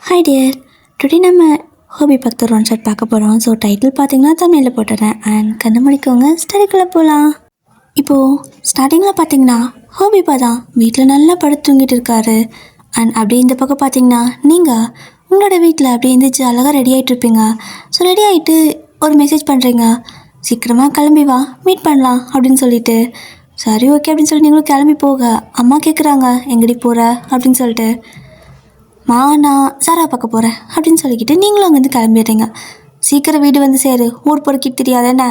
Hi dear, today நம்ம ஹோபி பக்தர் one shot பார்க்க போகிறோம். ஸோ டைட்டில் பார்த்தீங்கன்னா தமிழில் போட்டுறேன் அண்ட் கண்ணு முடிக்கவங்க ஸ்டடிக்குள்ளே போகலாம். இப்போது ஸ்டார்டிங்கில் பார்த்தீங்கன்னா ஹோபிப்பா தான் வீட்டில் நல்லா படுத்து தூங்கிட்டு இருக்காரு. அண்ட் அப்படியே இந்த பக்கம் பார்த்தீங்கன்னா நீங்கள் உங்களோட வீட்டில் அப்படியே எழுந்திரிச்சு அழகாக ரெடி ஆகிட்டு இருப்பீங்க. ஸோ ரெடி ஆகிட்டு ஒரு மெசேஜ் பண்ணுறீங்க, சீக்கிரமாக கிளம்பி வா மீட் பண்ணலாம் அப்படின்னு சொல்லிட்டு. சரி ஓகே அப்படின்னு சொல்லி நீங்களும் கிளம்பி போக அம்மா கேட்குறாங்க எங்கடி போகிற அப்படின்னு சொல்லிட்டு. நான் சாரா பார்க்க போகிறேன் அப்படின்னு சொல்லிக்கிட்டு நீங்களும் அங்கேருந்து கிளம்பிடுறீங்க. சீக்கிரம் வீடு வந்து சேரு, ஊர் பொறுக்கிட்டு தெரியாது என்ன.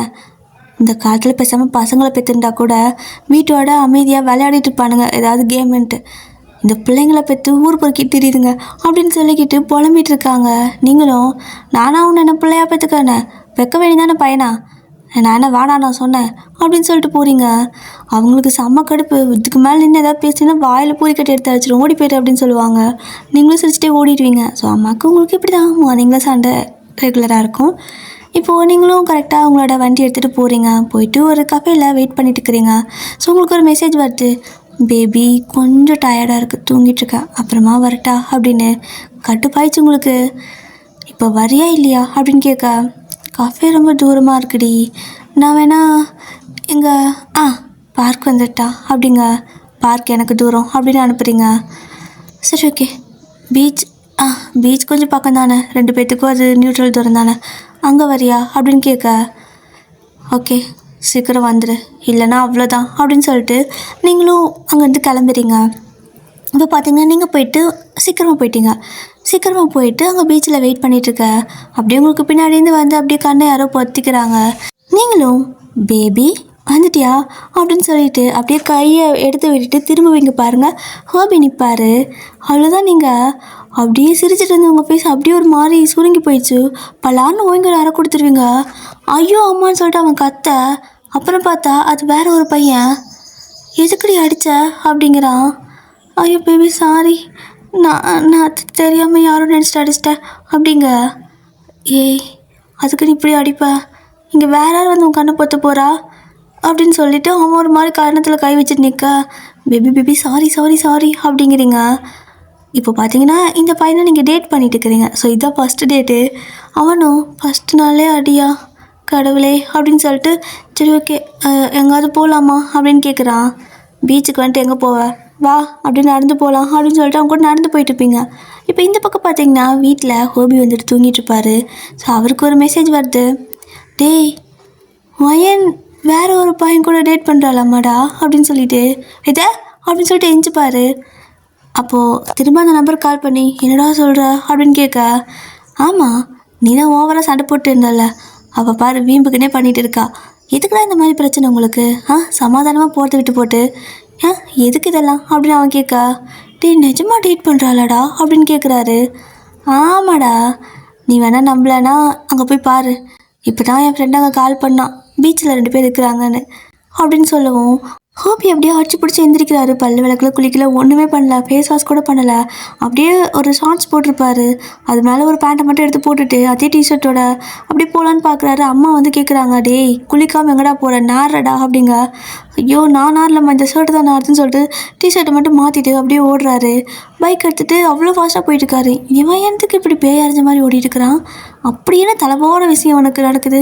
இந்த காலத்தில் பேசாமல் பசங்களை பெற்றுண்டா கூட வீட்டோட அமைதியாக விளையாடிட்டு இருப்பானுங்க ஏதாவது கேமுன்ட்டு. இந்த பிள்ளைங்களை பெற்று ஊர் பொறுக்கிட்டு தெரியுதுங்க அப்படின்னு சொல்லிக்கிட்டு புலம்பிகிட்டு இருக்காங்க. நீங்களும் நானா உன்னை என்ன பிள்ளையா பெற்றுக்கண்ணே, வைக்க வேண்டியதானே பையனா, நான் என்ன வாடா நான் சொன்னேன் அப்படின்னு சொல்லிட்டு போகிறீங்க. அவங்களுக்கு செம்ம கடுப்பு. இதுக்கு மேலே நின்று ஏதாவது பேசினா வாயில் பூரி கட்டி எடுத்து அடிச்சிடும், ஓடி போய்ட்டு அப்படின்னு சொல்லுவாங்க. நீங்களும் சிரிச்சிட்டே ஓடிடுவீங்க. ஸோ அம்மாவுக்கு உங்களுக்கு இப்படி தான் மார்னிங்கில் சண்டை ரெகுலராக இருக்கும். இப்போது நீங்களும் கரெக்டாக உங்களோட வண்டி எடுத்துகிட்டு போகிறீங்க. போயிட்டு ஒரு கஃபேயில் வெயிட் பண்ணிட்டு இருக்கிறீங்க. ஸோ உங்களுக்கு ஒரு மெசேஜ் வருது, பேபி கொஞ்சம் டயர்டாக இருக்குது, தூங்கிட்டுருக்கேன், அப்புறமா வரட்டா அப்படின்னு. கட்டுப்பாயிடுச்சு உங்களுக்கு. இப்போ வரியா இல்லையா அப்படின்னு கேட்க, கஃபே ரொம்ப தூரமாக இருக்குடி, நான் வேணா எங்கள் பார்க் வந்துட்டா அப்படிங்க. பார்க் எனக்கு தூரம் அப்படின்னு அனுப்புகிறீங்க. சரி ஓகே, பீச் பீச் கொஞ்சம் பக்கம் தானே, 2 பேர்த்துக்கும் அது நியூட்ரல் தூரம் தானே, அங்கே வரியா அப்படின்னு கேட்க, ஓகே சீக்கிரம் வந்துடு இல்லைன்னா அவ்வளோதான் அப்படின்னு சொல்லிட்டு நீங்களும் அங்கேருந்து கிளம்புறீங்க. இப்போ பார்த்தீங்கன்னா நீங்கள் போயிட்டு சீக்கிரமாக போயிட்டு அங்கே பீச்சில் வெயிட் பண்ணிகிட்ருக்க. அப்படியே உங்களுக்கு பின்னாடியிருந்து வந்து அப்படியே கண்ணை யாரோ பொத்திக்கிறாங்க. நீங்களும் பேபி வந்துட்டியா அப்படின்னு சொல்லிட்டு அப்படியே கையை எடுத்து விட்டுட்டு திரும்புவீங்க. பாருங்கள், ஹோபி நிற்பார். அவ்வளோதான், நீங்கள் அப்படியே சிரிச்சிட்டு இருந்து உங்கள் ஃபேஸ் அப்படியே ஒரு மாதிரி சுருங்கி போயிடுச்சு. பலான்னு ஓய்ங்க அரை கொடுத்துருவீங்க. ஐயோ அம்மான்னு சொல்லிட்டு அவன் கத்த. அப்புறம் பார்த்தா அது வேற ஒரு பையன். எதுக்குடி அடித்த அப்படிங்கிறான். ஐயோ பேபி சாரி, நான் தெரியாமல் யாரும் நினச்சிட்டு அடிச்சிட்டேன் அப்படிங்க. ஏய் அதுக்கு நீ இப்படி அடிப்ப, இங்கே வேற யார் வந்து உன் கண்ணை பொத்த போகிறா அப்படின்னு சொல்லிவிட்டு அவன் ஒரு மாதிரி காரணத்தில் கை வச்சுட்டு நிற்க, பேபி சாரி சாரி சாரி அப்படிங்கிறீங்க. இப்போ பார்த்தீங்கன்னா இந்த பையனை நீங்கள் டேட் பண்ணிட்டு இருக்கிறீங்க. ஸோ இதுதான் ஃபஸ்ட்டு டேட்டு. அவனும் ஃபஸ்ட்டு நாளே அடியா கடவுளே அப்படின்னு சொல்லிட்டு, சரி ஓகே எங்கேயாவது போகலாமா அப்படின்னு கேட்குறான். பீச்சுக்கு வந்துட்டு எங்கே போவேன், வா அப்படின்னு நடந்து போகலாம் அப்படின்னு சொல்லிட்டு அவங்க கூட நடந்து போயிட்டுருப்பீங்க. இப்போ இந்த பக்கம் பார்த்தீங்கன்னா வீட்டில் ஹோபி வந்துட்டு தூங்கிட்டுருப்பாரு. ஸோ அவருக்கு ஒரு மெசேஜ் வருது, டேய் வயன் வேற ஒரு பையன் கூட டேட் பண்ணுறாளாமாடா அப்படின்னு சொல்லிட்டு, இதை அப்படின்னு சொல்லிட்டு எஞ்சிப்பார். அப்போது திரும்ப அந்த நம்பருக்கு கால் பண்ணி என்னடா சொல்கிற அப்படின்னு கேட்க, ஆமாம் நீ தான் ஓவராக சண்டை போட்டு இருந்தால, அவள் பாரு வீம்புக்குன்னே பண்ணிகிட்டு இருக்கா, எதுக்குடா இந்த மாதிரி பிரச்சனை உங்களுக்கு, சமாதானமாக போகிறத விட்டு போட்டு எதுக்கு இதெல்லாம் அப்படின்னு அவன் கேட்க, நிஜமாக டேட் பண்ணுறாளாடா அப்படின்னு கேட்குறாரு. ஆமாடா, நீ வேணா நம்பலன்னா அங்கே போய் பாரு, இப்போ தான் என் ஃப்ரெண்ட் அங்கே கால் பண்ணான், பீச்சில் 2 பேர் இருக்கிறாங்கன்னு அப்படின்னு சொல்லவும் ஹோபி அப்படியே அடிச்சு பிடிச்சி எந்திரிக்கிறாரு. பல்லு விளக்கில் குளிக்கல, ஒன்றுமே பண்ணல, ஃபேஸ் வாஷ் கூட பண்ணலை. அப்படியே ஒரு ஷார்ட்ஸ் போட்டிருப்பாரு, அது மேலே ஒரு பேண்ட்டை மட்டும் எடுத்து போட்டுட்டு அதே டிஷர்ட்டோட அப்படியே போகலான்னு பார்க்குறாரு. அம்மா வந்து கேட்குறாங்க, டேய் குளிக்காமல் எங்கடா போகிற, நார்றடா அப்படிங்க. ஐயோ நான் நார்லம்மா, இந்த ஷர்ட்டு தான் நார்துன்னு சொல்லிட்டு டிஷர்ட்டை மட்டும் மாற்றிட்டு அப்படியே ஓடுறாரு. பைக் எடுத்துகிட்டு அவ்வளோ ஃபாஸ்ட்டாக போயிட்டுருக்காரு. இவன் எனக்கு இப்படி பேய் அரைஞ்ச மாதிரி ஓடிட்டு இருக்கிறான். அப்படி என்ன தலைவோட விஷயம் உனக்கு நடக்குது,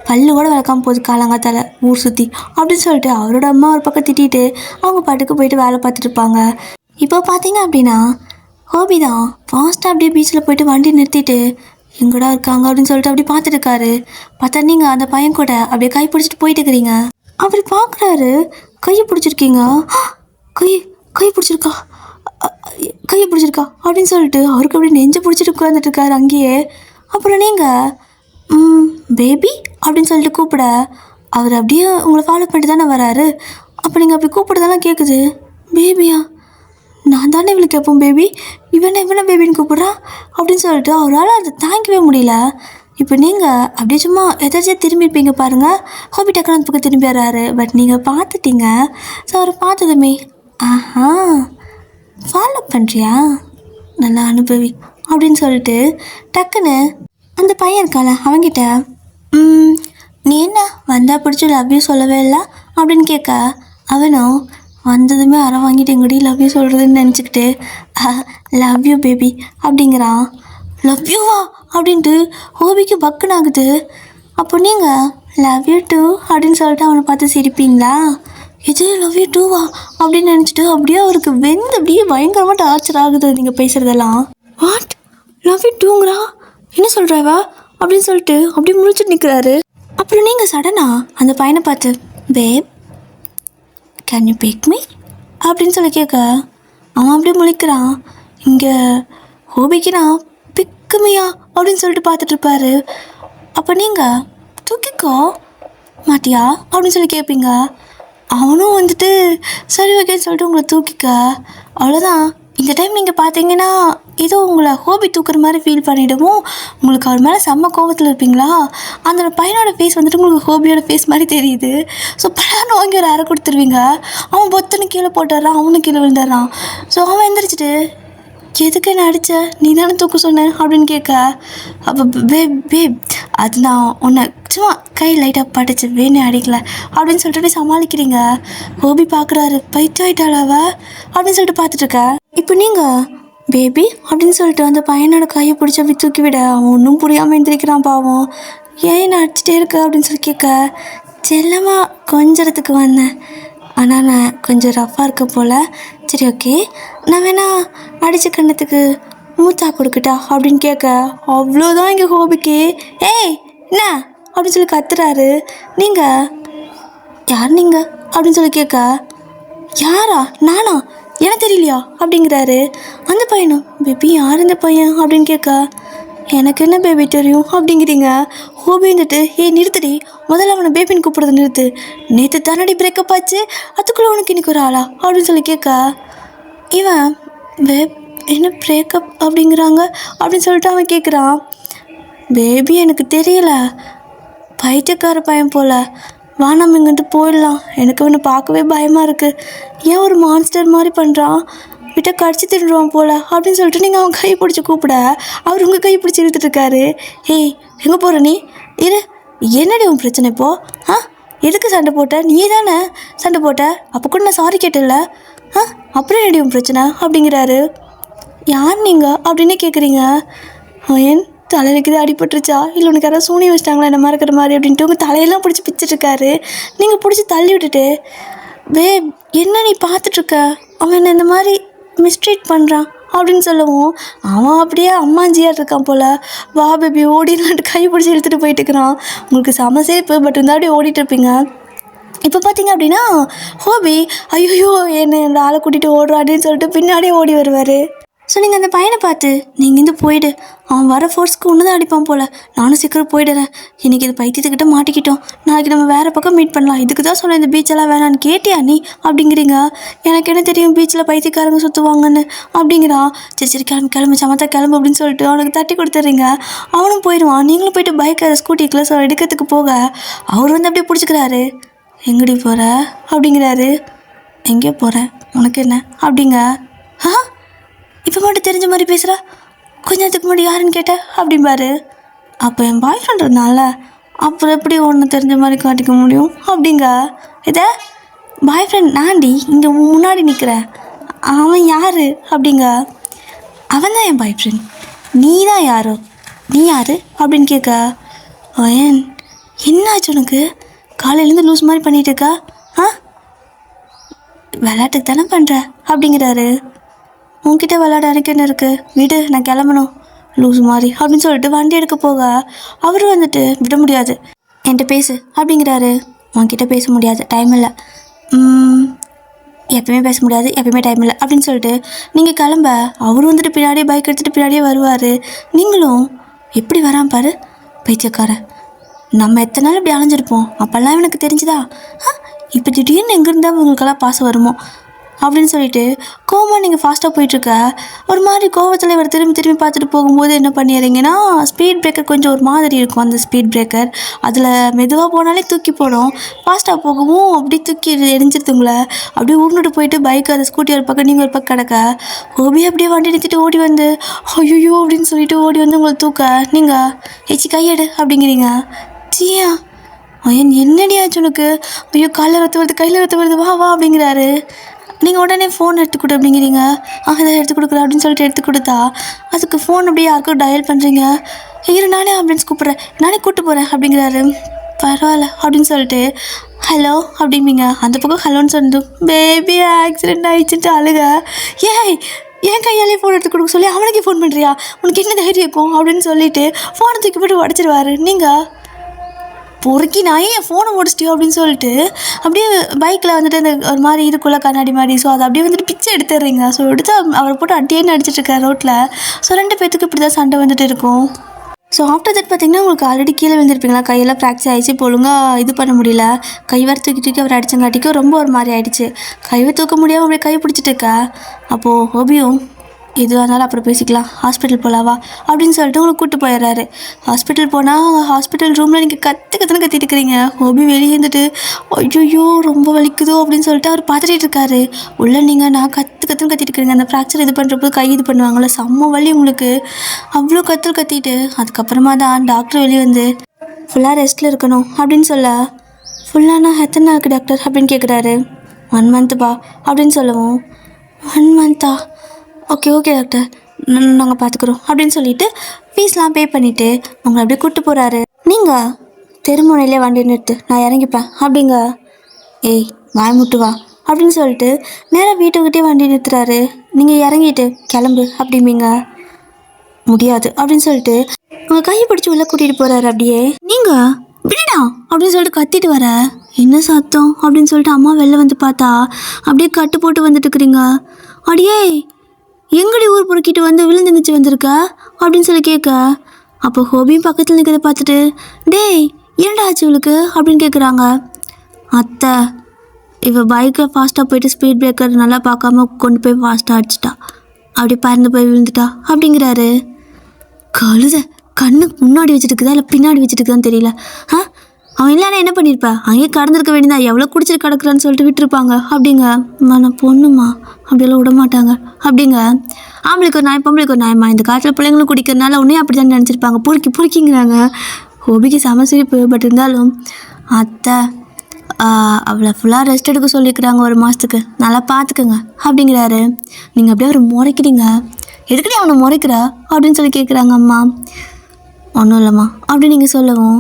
பல்லு கூட விளக்காமல் போகுது காலங்காத்தால ஊர் சுற்றி அப்படின்னு சொல்லிட்டு அவரோட அம்மா ஒரு பக்கம் திட்டிட்டு அவங்க பாட்டுக்கு போயிட்டு வேலை பார்த்துட்டு இருப்பாங்க. இப்போ பார்த்தீங்க அப்படின்னா ஹோபி தான் ஃபாஸ்ட்டாக அப்படியே பீச்சில் போயிட்டு வண்டி நிறுத்திட்டு எங்கடா இருக்காங்க அப்படின்னு சொல்லிட்டு அப்படி பார்த்துட்டு இருக்காரு. பார்த்தா நீங்கள் அந்த பையன் கூட அப்படியே கை பிடிச்சிட்டு போயிட்டு இருக்கிறீங்க. அவர் பார்க்குறாரு, கையை பிடிச்சிருக்கீங்க, கை பிடிச்சிருக்கா அப்படின்னு சொல்லிட்டு அவருக்கு அப்படியே நெஞ்சை பிடிச்சிட்டு உட்காந்துட்டு இருக்காரு அங்கேயே. அப்புறம் நீங்கள் பேபி அப்படின்னு சொல்லிட்டு கூப்பிட அவர் அப்படியே உங்களை ஃபாலோ பண்ணிட்டு தானே வராரு. அப்போ நீங்கள் அப்படி கூப்பிடுறதெல்லாம் கேட்குது. பேபியா, நான் தானே இவளுக்கு கேட்போம் பேபி, இவனை பேபின்னு கூப்பிட்றா அப்படின்னு சொல்லிட்டு அவரால் அதை தாங்கிக்கவே முடியல. இப்போ நீங்கள் அப்படியே சும்மா எதாச்சும் திரும்பியிருப்பீங்க பாருங்கள், ஹோபி டக்குனு அந்த பக்கம் திரும்பி வர்றாரு. பட் நீங்கள் பார்த்துட்டீங்க. ஸோ அவரை பார்த்ததுமே ஃபாலோ பண்ணுறியா, நல்லா அனுபவி அப்படின்னு சொல்லிட்டு டக்குன்னு அந்த பையன் இருக்கால அவங்கிட்ட, நீ என்ன வந்தால் பிடிச்சி லவ் யூ சொல்லவே இல்லை அப்படின்னு கேட்க, அவனும் வந்ததுமே அரை வாங்கிட்டு எங்கடி லவ் யூ சொல்கிறதுன்னு நினச்சிக்கிட்டு லவ் யூ பேபி அப்படிங்கிறான். லவ் யூவா அப்படின்ட்டு ஹோபிக்கு பக்குன்னு ஆகுது. அப்போ நீங்கள் லவ் யூ டூ அப்படின்னு சொல்லிட்டு அவனை பார்த்து சிரிப்பீங்களா? இது லவ் யூ டூவா அப்படின்னு நினச்சிட்டு அப்படியே அவருக்கு வெந்து அப்படியே பயங்கரமாக டார்ச்சர் ஆகுது நீங்கள் பேசுகிறதெல்லாம். வாட் லவ் யூ டூங்கிறா, என்ன சொல்கிறாவா அப்படின்னு சொல்லிட்டு அப்படியே முழிச்சுட்டு நிற்கிறாரு. அப்புறம் நீங்கள் சடனா அந்த பையனை பார்த்து பேப் கேன் யூ பிக் மீ அப்படின்னு சொல்லி கேட்க அவன் அப்படியே முழிக்கிறான். இங்கே ஹோபிக்கு நான் பிக்குமியா அப்படின்னு சொல்லிட்டு பார்த்துட்ருப்பாரு. அப்போ நீங்கள் தூக்கிக்கோ மாட்டியா அப்படின்னு சொல்லி கேட்பீங்க. அவனும் வந்துட்டு சரி ஓகேன்னு சொல்லிட்டு உங்களை தூக்கிக்க, அவ்வளோதான். இந்த டைம் நீங்கள் பார்த்தீங்கன்னா ஏதோ உங்களை ஹோபி தூக்குற மாதிரி ஃபீல் பண்ணிவிடுவோம். உங்களுக்கு அவர் மேலே செம்ம கோபத்தில் இருப்பீங்களா, அந்த பையனோட ஃபேஸ் வந்துட்டு உங்களுக்கு ஹோபியோட ஃபேஸ் மாதிரி தெரியுது. ஸோ பலான்னு வாங்கி ஒரு அரை கொடுத்துருவீங்க. அவன் பொத்துன்னு கீழே போட்டுடுறான், அவனும் கீழே விழுந்துடுறான். ஸோ அவன் எந்திரிச்சிட்டு எதுக்கு என்ன அடித்த, நீ தானே தூக்க சொன்ன அப்படின்னு கேட்க, அப்போ பேப் அது நான் உன்னை சும்மா கை லைட்டாக பட்டுச்சு, வேணே அடிக்கல அப்படின்னு சொல்லிட்டு சமாளிக்கிறீங்க. ஹோபி பார்க்குறாரு, பைத்தியாயிட்டாளவ அப்படின்னு சொல்லிட்டு பார்த்துட்ருக்க. இப்போ நீங்கள் பேபி அப்படின்னு சொல்லிட்டு அந்த பையனோட கையை பிடிச்சி அப்படி தூக்கி விட அவன் ஒன்றும் புரியாமல் எந்திரிக்கிறான் பாவம். ஏன் என்ன அடிச்சிட்டே இருக்க அப்படின்னு சொல்லி கேட்க, செல்லமாக கொஞ்சறதுக்கு வந்தேன், ஆனால் நான் கொஞ்சம் ரஃப்பாக இருக்க போல், சரி ஓகே நான் வேணா அடித்த கண்ணத்துக்கு மூத்தா கொடுக்கட்டா அப்படின்னு கேட்க, அவ்வளோதான் இங்கே ஹோபிக்கு ஏய் என்ன அப்படின்னு சொல்லி கத்துறாரு. நீங்கள் யார் நீங்கள் அப்படின்னு சொல்லி கேட்க, யாரா நானா எனக்கு தெரியலையா அப்படிங்கிறாரு. அந்த பையனும் பேபி யார் இந்த பையன் அப்படின்னு கேட்க, எனக்கு என்ன பேபி தெரியும் அப்படிங்கிறீங்க. ஹோபி வந்துட்டு நிறுத்தடி, முதல்ல அவனை பேபின்னு கூப்பிடுறது நிறுத்து, நேற்று தானடி பிரேக்கப் ஆச்சு, அதுக்குள்ளே உனக்கு இன்னைக்கு ஒரு ஆளா அப்படின்னு சொல்லி கேட்க, இவன் என்ன பிரேக்கப் அப்படிங்கிறாங்க அப்படின்னு சொல்லிட்டு அவன் கேட்குறான். பேபி எனக்கு தெரியல, பைத்தியக்கார பையன் போல், வா நம்ம இங்கிட்டு போயிடலாம், எனக்கு அவனை பார்க்கவே பயமாக இருக்குது, ஏன் ஒரு மான்ஸ்டர் மாதிரி பண்ணுறான், விட்ட கடிச்சு தின்றுவான் போல் அப்படின்னு சொல்லிட்டு நீங்கள் அவன் கை பிடிச்சி கூப்பிட அவர் உங்கள் கை பிடிச்சி இழுத்துட்ருக்காரு. ஏய் எங்கே போகிற நீ, இரு என்னடி உன் பிரச்சனை இப்போது, எதுக்கு சண்டை போட்ட, நீ தானே சண்டை போட்ட, அப்போ கூட நான் சாரி கேட்டல, அப்புறம் என்னடி உன் பிரச்சனை அப்படிங்கிறாரு. யார் நீங்கள் அப்படின்னு கேட்குறீங்க. ஏன் தலையிலுக்கு தான் அடிபட்டுருச்சா, இல்லை உனக்கு யாராவது சூனி வச்சிட்டாங்களா என்ன மறக்கிற மாதிரி அப்படின்ட்டு உங்கள் தலையெல்லாம் பிடிச்சி பிச்சுட்ருக்காரு. நீங்கள் பிடிச்சி தள்ளி விட்டுட்டு என்ன நீ பார்த்துட்ருக்க, அவன் என்ன இந்த மாதிரி மிஸ்ட்ரீட் பண்ணுறான் அப்படின்னு சொல்லவும் அவன் அப்படியே அம்மாஞ்சியாக இருக்கான் போல், வா பேபி ஓடினான்ட்டு கை பிடிச்சி இழுத்துட்டு போயிட்டு இருக்கிறான். உங்களுக்கு செம சேப்பு, பட் இருந்தால் அப்படியே ஓடிட்டுருப்பீங்க. இப்போ பார்த்தீங்க அப்படின்னா ஹோபி ஐயோ என்ன ஆளை கூட்டிகிட்டு ஓடுறான்னு சொல்லிட்டு பின்னாடியே ஓடி வருவார். ஸோ நீங்கள் அந்த பையனை பார்த்து நீங்கள் இங்கேருந்து போயிடு, அவன் வர ஃபோர்ஸ்க்கு ஒன்று தான் அடிப்பான் போல், நானும் சீக்கிரம் போயிடுறேன், இன்றைக்கி இது பைத்தியத்துக்கிட்ட மாட்டிக்கிட்டோம், நாளைக்கு நம்ம வேறு பக்கம் மீட் பண்ணலாம், இதுக்கு தான் சொன்னேன் இந்த பீச்செல்லாம் வேணான்னு கேட்டியா நீ அப்படிங்கிறீங்க. எனக்கு என்ன தெரியும் பீச்சில் பைத்தியக்காரங்க சுற்றுவாங்கன்னு அப்படிங்கிறான். சரி சரி கிளம்பு சமத்தா கிளம்பு அப்படின்னு சொல்லிட்டு அவனுக்கு தட்டி கொடுத்துட்றீங்க. அவனும் போயிடுவான். நீங்களும் போயிட்டு பைக்கை ஸ்கூட்டிக்குள்ளே எடுக்கிறதுக்கு போக அவர் வந்து அப்படியே பிடிச்சிக்கிறாரு. எங்கடி போகிற அப்படிங்கிறாரு. எங்கேயோ போகிறேன் உனக்கு என்ன அப்படிங்க. இப்போ மட்டும் தெரிஞ்ச மாதிரி பேசுகிற, கொஞ்ச நேரத்துக்கு முன்னாடி யாருன்னு கேட்ட அப்படிம்பாரு. அப்போ என் பாய் ஃப்ரெண்டுனால அப்புறம் எப்படி ஒன்று தெரிஞ்ச மாதிரி காட்டிக்க முடியும் அப்படிங்க. இதை பாய் ஃப்ரெண்ட் நான்டி இங்கே முன்னாடி நிற்கிறேன், அவன் யார் அப்படிங்க. அவன் தான் என் பாய் ஃப்ரெண்ட், நீ தான் யாரோ, நீ யார் அப்படின்னு கேட்க, ஏன் என்னாச்சு உனக்கு, காலையிலேருந்து லூஸ் மாதிரி பண்ணிகிட்டு இருக்கா, விளையாட்டுக்கு தானே பண்ணுற அப்படிங்கிறாரு. உன்கிட்ட விளையாட எனக்கு என்ன இருக்குது, விடு நான் கிளம்பணும் லூஸ் மாதிரி அப்படின்னு சொல்லிட்டு வண்டி எடுக்க போக அவர் வந்துட்டு விட முடியாது, என்கிட்ட பேசு அப்படிங்கிறாரு. உன்கிட்ட பேச முடியாது, டைம் இல்லை, எப்பயுமே பேச முடியாது, எப்பயுமே டைம் இல்லை அப்படின்னு சொல்லிட்டு நீங்கள் கிளம்ப அவர் வந்துட்டு பின்னாடியே பைக் எடுத்துகிட்டு பின்னாடியே வருவார். நீங்களும் எப்படி வரான் பாரு பைத்தியக்காரன், நம்ம எத்தனை நாள் இப்படி அலைஞ்சிருப்போம், அப்போல்லாம் எனக்கு தெரிஞ்சுதா, இப்போ திடீர்னு எங்கேருந்தால் உங்களுக்கெல்லாம் பாசம் வருமோ அப்படின்னு சொல்லிட்டு கோவமாக நீங்கள் ஃபாஸ்ட்டாக போயிட்டுருக்க. ஒரு மாதிரி கோவத்தில் இவர் திரும்பி பார்த்துட்டு போகும்போது என்ன பண்ணிடுறீங்கன்னா, ஸ்பீட் பிரேக்கர் கொஞ்சம் ஒரு மாதிரி இருக்கும், அந்த ஸ்பீட் பிரேக்கர் அதில் மெதுவாக போனாலே தூக்கி போடும், ஃபாஸ்ட்டாக போகவும் அப்படி தூக்கி எரிஞ்சிருதுங்களே, அப்படியே ஊர்ந்துட்டு போயிட்டு பைக் அந்த ஸ்கூட்டி ஒரு பக்கம் நீங்கள் ஒரு பக்கம் கிடக்க, ஹோபி அப்படியே வண்டி நிறுத்திட்டு ஓடி வந்து ஐயோ அப்படின்னு சொல்லிட்டு ஓடி வந்து உங்களை தூக்க, நீங்கள் ஏச்சி கையெடு அப்படிங்கிறீங்க. ஜியா ஐயன் என்னடி ஆச்சு உனக்கு, ஐயோ காலில் ரத்த வருது கையில் ரத்த வருது, வா வா அப்படிங்கிறாரு. நீங்கள் உடனே ஃபோன் எடுத்து கொடு அப்படிங்கிறீங்க. அதை எடுத்து கொடுக்குறேன் அப்படின்னு சொல்லிட்டு எடுத்து கொடுத்தா அதுக்கு ஃபோன் அப்படியே யாருக்கும் டயல் பண்ணுறீங்க. இரு நானே ஆம்புலன்ஸ் கூப்பிட்றேன், நானே கூப்பிட்டு போகிறேன் அப்படிங்கிறாரு. பரவாயில்ல அப்படின்னு சொல்லிட்டு ஹலோ அப்படிம்பீங்க. அந்த பக்கம் ஹலோன்னு சொன்னது பேபி ஆக்சிடென்ட் ஆகிடுச்சுட்டு அழுக. ஏய் என் கையாலே ஃபோன் எடுத்து கொடுக்க சொல்லி அவனுக்கே ஃபோன் பண்ணுறியா, உனக்கு என்ன தைரியம் இருக்கும் அப்படின்னு சொல்லிட்டு ஃபோனை தூக்கி போட்டு உடச்சிருவாரு. நீங்கள் பொறுக்கி நான் ஏன் ஃபோனை முடிச்சிட்டியோ அப்படின்னு சொல்லிட்டு அப்படியே பைக்கில் வந்துட்டு அந்த ஒரு மாதிரி இருக்குள்ள கண்ணாடி மாதிரி, ஸோ அதை அப்படியே வந்துட்டு பிச்சை எடுத்துடுறீங்க. ஸோ எடுத்து அவரை போட்டு அட்டியேன்னு அடிச்சிட்ருக்கார் ரோட்டில். ஸோ 2 பேர்த்துக்கு இப்படி தான் சண்டை வந்துட்டு இருக்கும். ஸோ ஆஃப்டர் தட் பார்த்திங்கன்னா உங்களுக்கு ஆல்ரெடி கீழே விழுந்திருப்பீங்களா, கையெல்லாம் ஃப்ராக்சர் ஆகிடுச்சு, இப்போ ஒழுங்காக இது பண்ண முடியல. கைவர் தூக்கி அவர் அடிச்சங்காட்டிக்கும் ரொம்ப ஒரு மாதிரி ஆகிடுச்சு. கைவை தூக்க முடியாமல் அப்படியே கை பிடிச்சிட்டு இருக்கா. அப்போது ஹோபியும் எதுவாக இருந்தாலும் அப்புறம் பேசிக்கலாம், ஹாஸ்பிட்டல் போகலாவா அப்படின்னு சொல்லிட்டு உங்களுக்கு கூப்பிட்டு போயிடுறாரு. ஹாஸ்பிட்டல் போனால் ஹாஸ்பிட்டல் ரூமில் நீங்கள் கற்றுன்னு கத்திட்டு இருக்கிறீங்க. ஹோபி வெளியே இருந்துட்டு ஐயோ ரொம்ப வலிக்குதோ அப்படின்னு சொல்லிட்டு அவர் பார்த்துட்டு இருக்காரு. உள்ள நீங்கள் நான் கற்றுன்னு கத்திட்டு இருக்கிறீங்க. அந்த ஃப்ராக்சர் இது பண்ணுறப்போ கை இது பண்ணுவாங்கள்ல, செம்ம வலி உங்களுக்கு. அவ்வளோ கத்திட்டு அதுக்கப்புறமா தான் டாக்டர் வெளியே வந்து ஃபுல்லாக ரெஸ்ட்டில் இருக்கணும் அப்படின்னு சொல்ல, ஃபுல்லானா எத்தனை நாளுக்கு டாக்டர் அப்படின்னு கேட்குறாரு. 1 மந்த்துப்பா அப்படின்னு சொல்லவும் 1 மந்த்தா, ஓகே டாக்டர் நாங்கள் பார்த்துக்குறோம் அப்படின்னு சொல்லிட்டு ஃபீஸ்லாம் பே பண்ணிவிட்டு உங்களை அப்படியே கூப்பிட்டு போகிறாரு. நீங்கள் தெருமுனையிலே வண்டி நிறுத்து, நான் இறங்கிப்பேன் அப்படிங்க. ஏய் வாய்முட்டு வா அப்படின்னு சொல்லிட்டு நேராக வீட்டுக்கிட்டே வண்டி நிறுத்துறாரு. நீங்கள் இறங்கிட்டு கிளம்பு அப்படிம்பீங்க. முடியாது அப்படின்னு சொல்லிட்டு உங்கள் கையை பிடிச்சி உள்ளே கூட்டிகிட்டு போகிறாரு. அப்படியே நீங்கள் விடா அப்படின்னு சொல்லிட்டு கத்திட்டு வர, என்ன சத்தம் அப்படின்னு சொல்லிட்டு அம்மா வெளில வந்து பார்த்தா அப்படியே கட்டு போட்டு வந்துட்டு இருக்கிறீங்க. அடியே எங்கடி ஊர் பொறுக்கிட்டு வந்து விழுந்துச்சு வந்திருக்க அப்படின்னு சொல்லி கேட்க, அப்போ ஹோபியும் பக்கத்தில் நிற்கிறத பார்த்துட்டு டேய் என்னடா ஆச்சு இவளுக்கு அப்படின்னு கேட்குறாங்க. அத்தை இவள் பைக்கை ஃபாஸ்ட்டாக போயிட்டு ஸ்பீட் பிரேக்கர் நல்லா பார்க்காம கொண்டு போய் ஃபாஸ்ட்டாக அடிச்சிட்டா, அப்படி பறந்து போய் விழுந்துட்டா அப்படிங்கிறாரு. கழுத கண்ணுக்கு முன்னாடி வச்சுட்டுக்குதா இல்லை பின்னாடி வச்சுட்டுக்குதான்னு தெரியல. அவன் இல்லைன்னா என்ன பண்ணியிருப்பா, அங்கேயே கடந்திருக்க வேண்டியதா, எவ்வளோ குடிச்சிட்டு கிடக்குறான்னு சொல்லிட்டு விட்டுருப்பாங்க அப்படிங்க. நான் பொண்ணுமா அப்படியெல்லாம் விட மாட்டாங்க அப்படிங்க. ஆம்பளைக்கு ஒரு நாய் பொம்பளைக்கு ஒரு நாயம்மா, இந்த காலத்தில் பிள்ளைங்களும் குடிக்கிறதுனால உடனே அப்படி தான் நினச்சிருப்பாங்க, பொறுக்கிங்கிறாங்க. ஹோபிக்கு செம சிரிப்பு. பட் இருந்தாலும் அத்தை அவளை ஃபுல்லாக ரெஸ்ட் எடுக்க சொல்லியிருக்கிறாங்க 1 மாதத்துக்கு, நல்லா பார்த்துக்குங்க அப்படிங்கிறாரு. நீங்கள் அப்படியே அவர் முறைக்கிறீங்க. எதுக்கடி அவனை முறைக்கிறா அப்படின்னு சொல்லி கேட்குறாங்க அம்மா. ஒன்றும் இல்லைம்மா அப்படின்னு நீங்கள் சொல்லவும்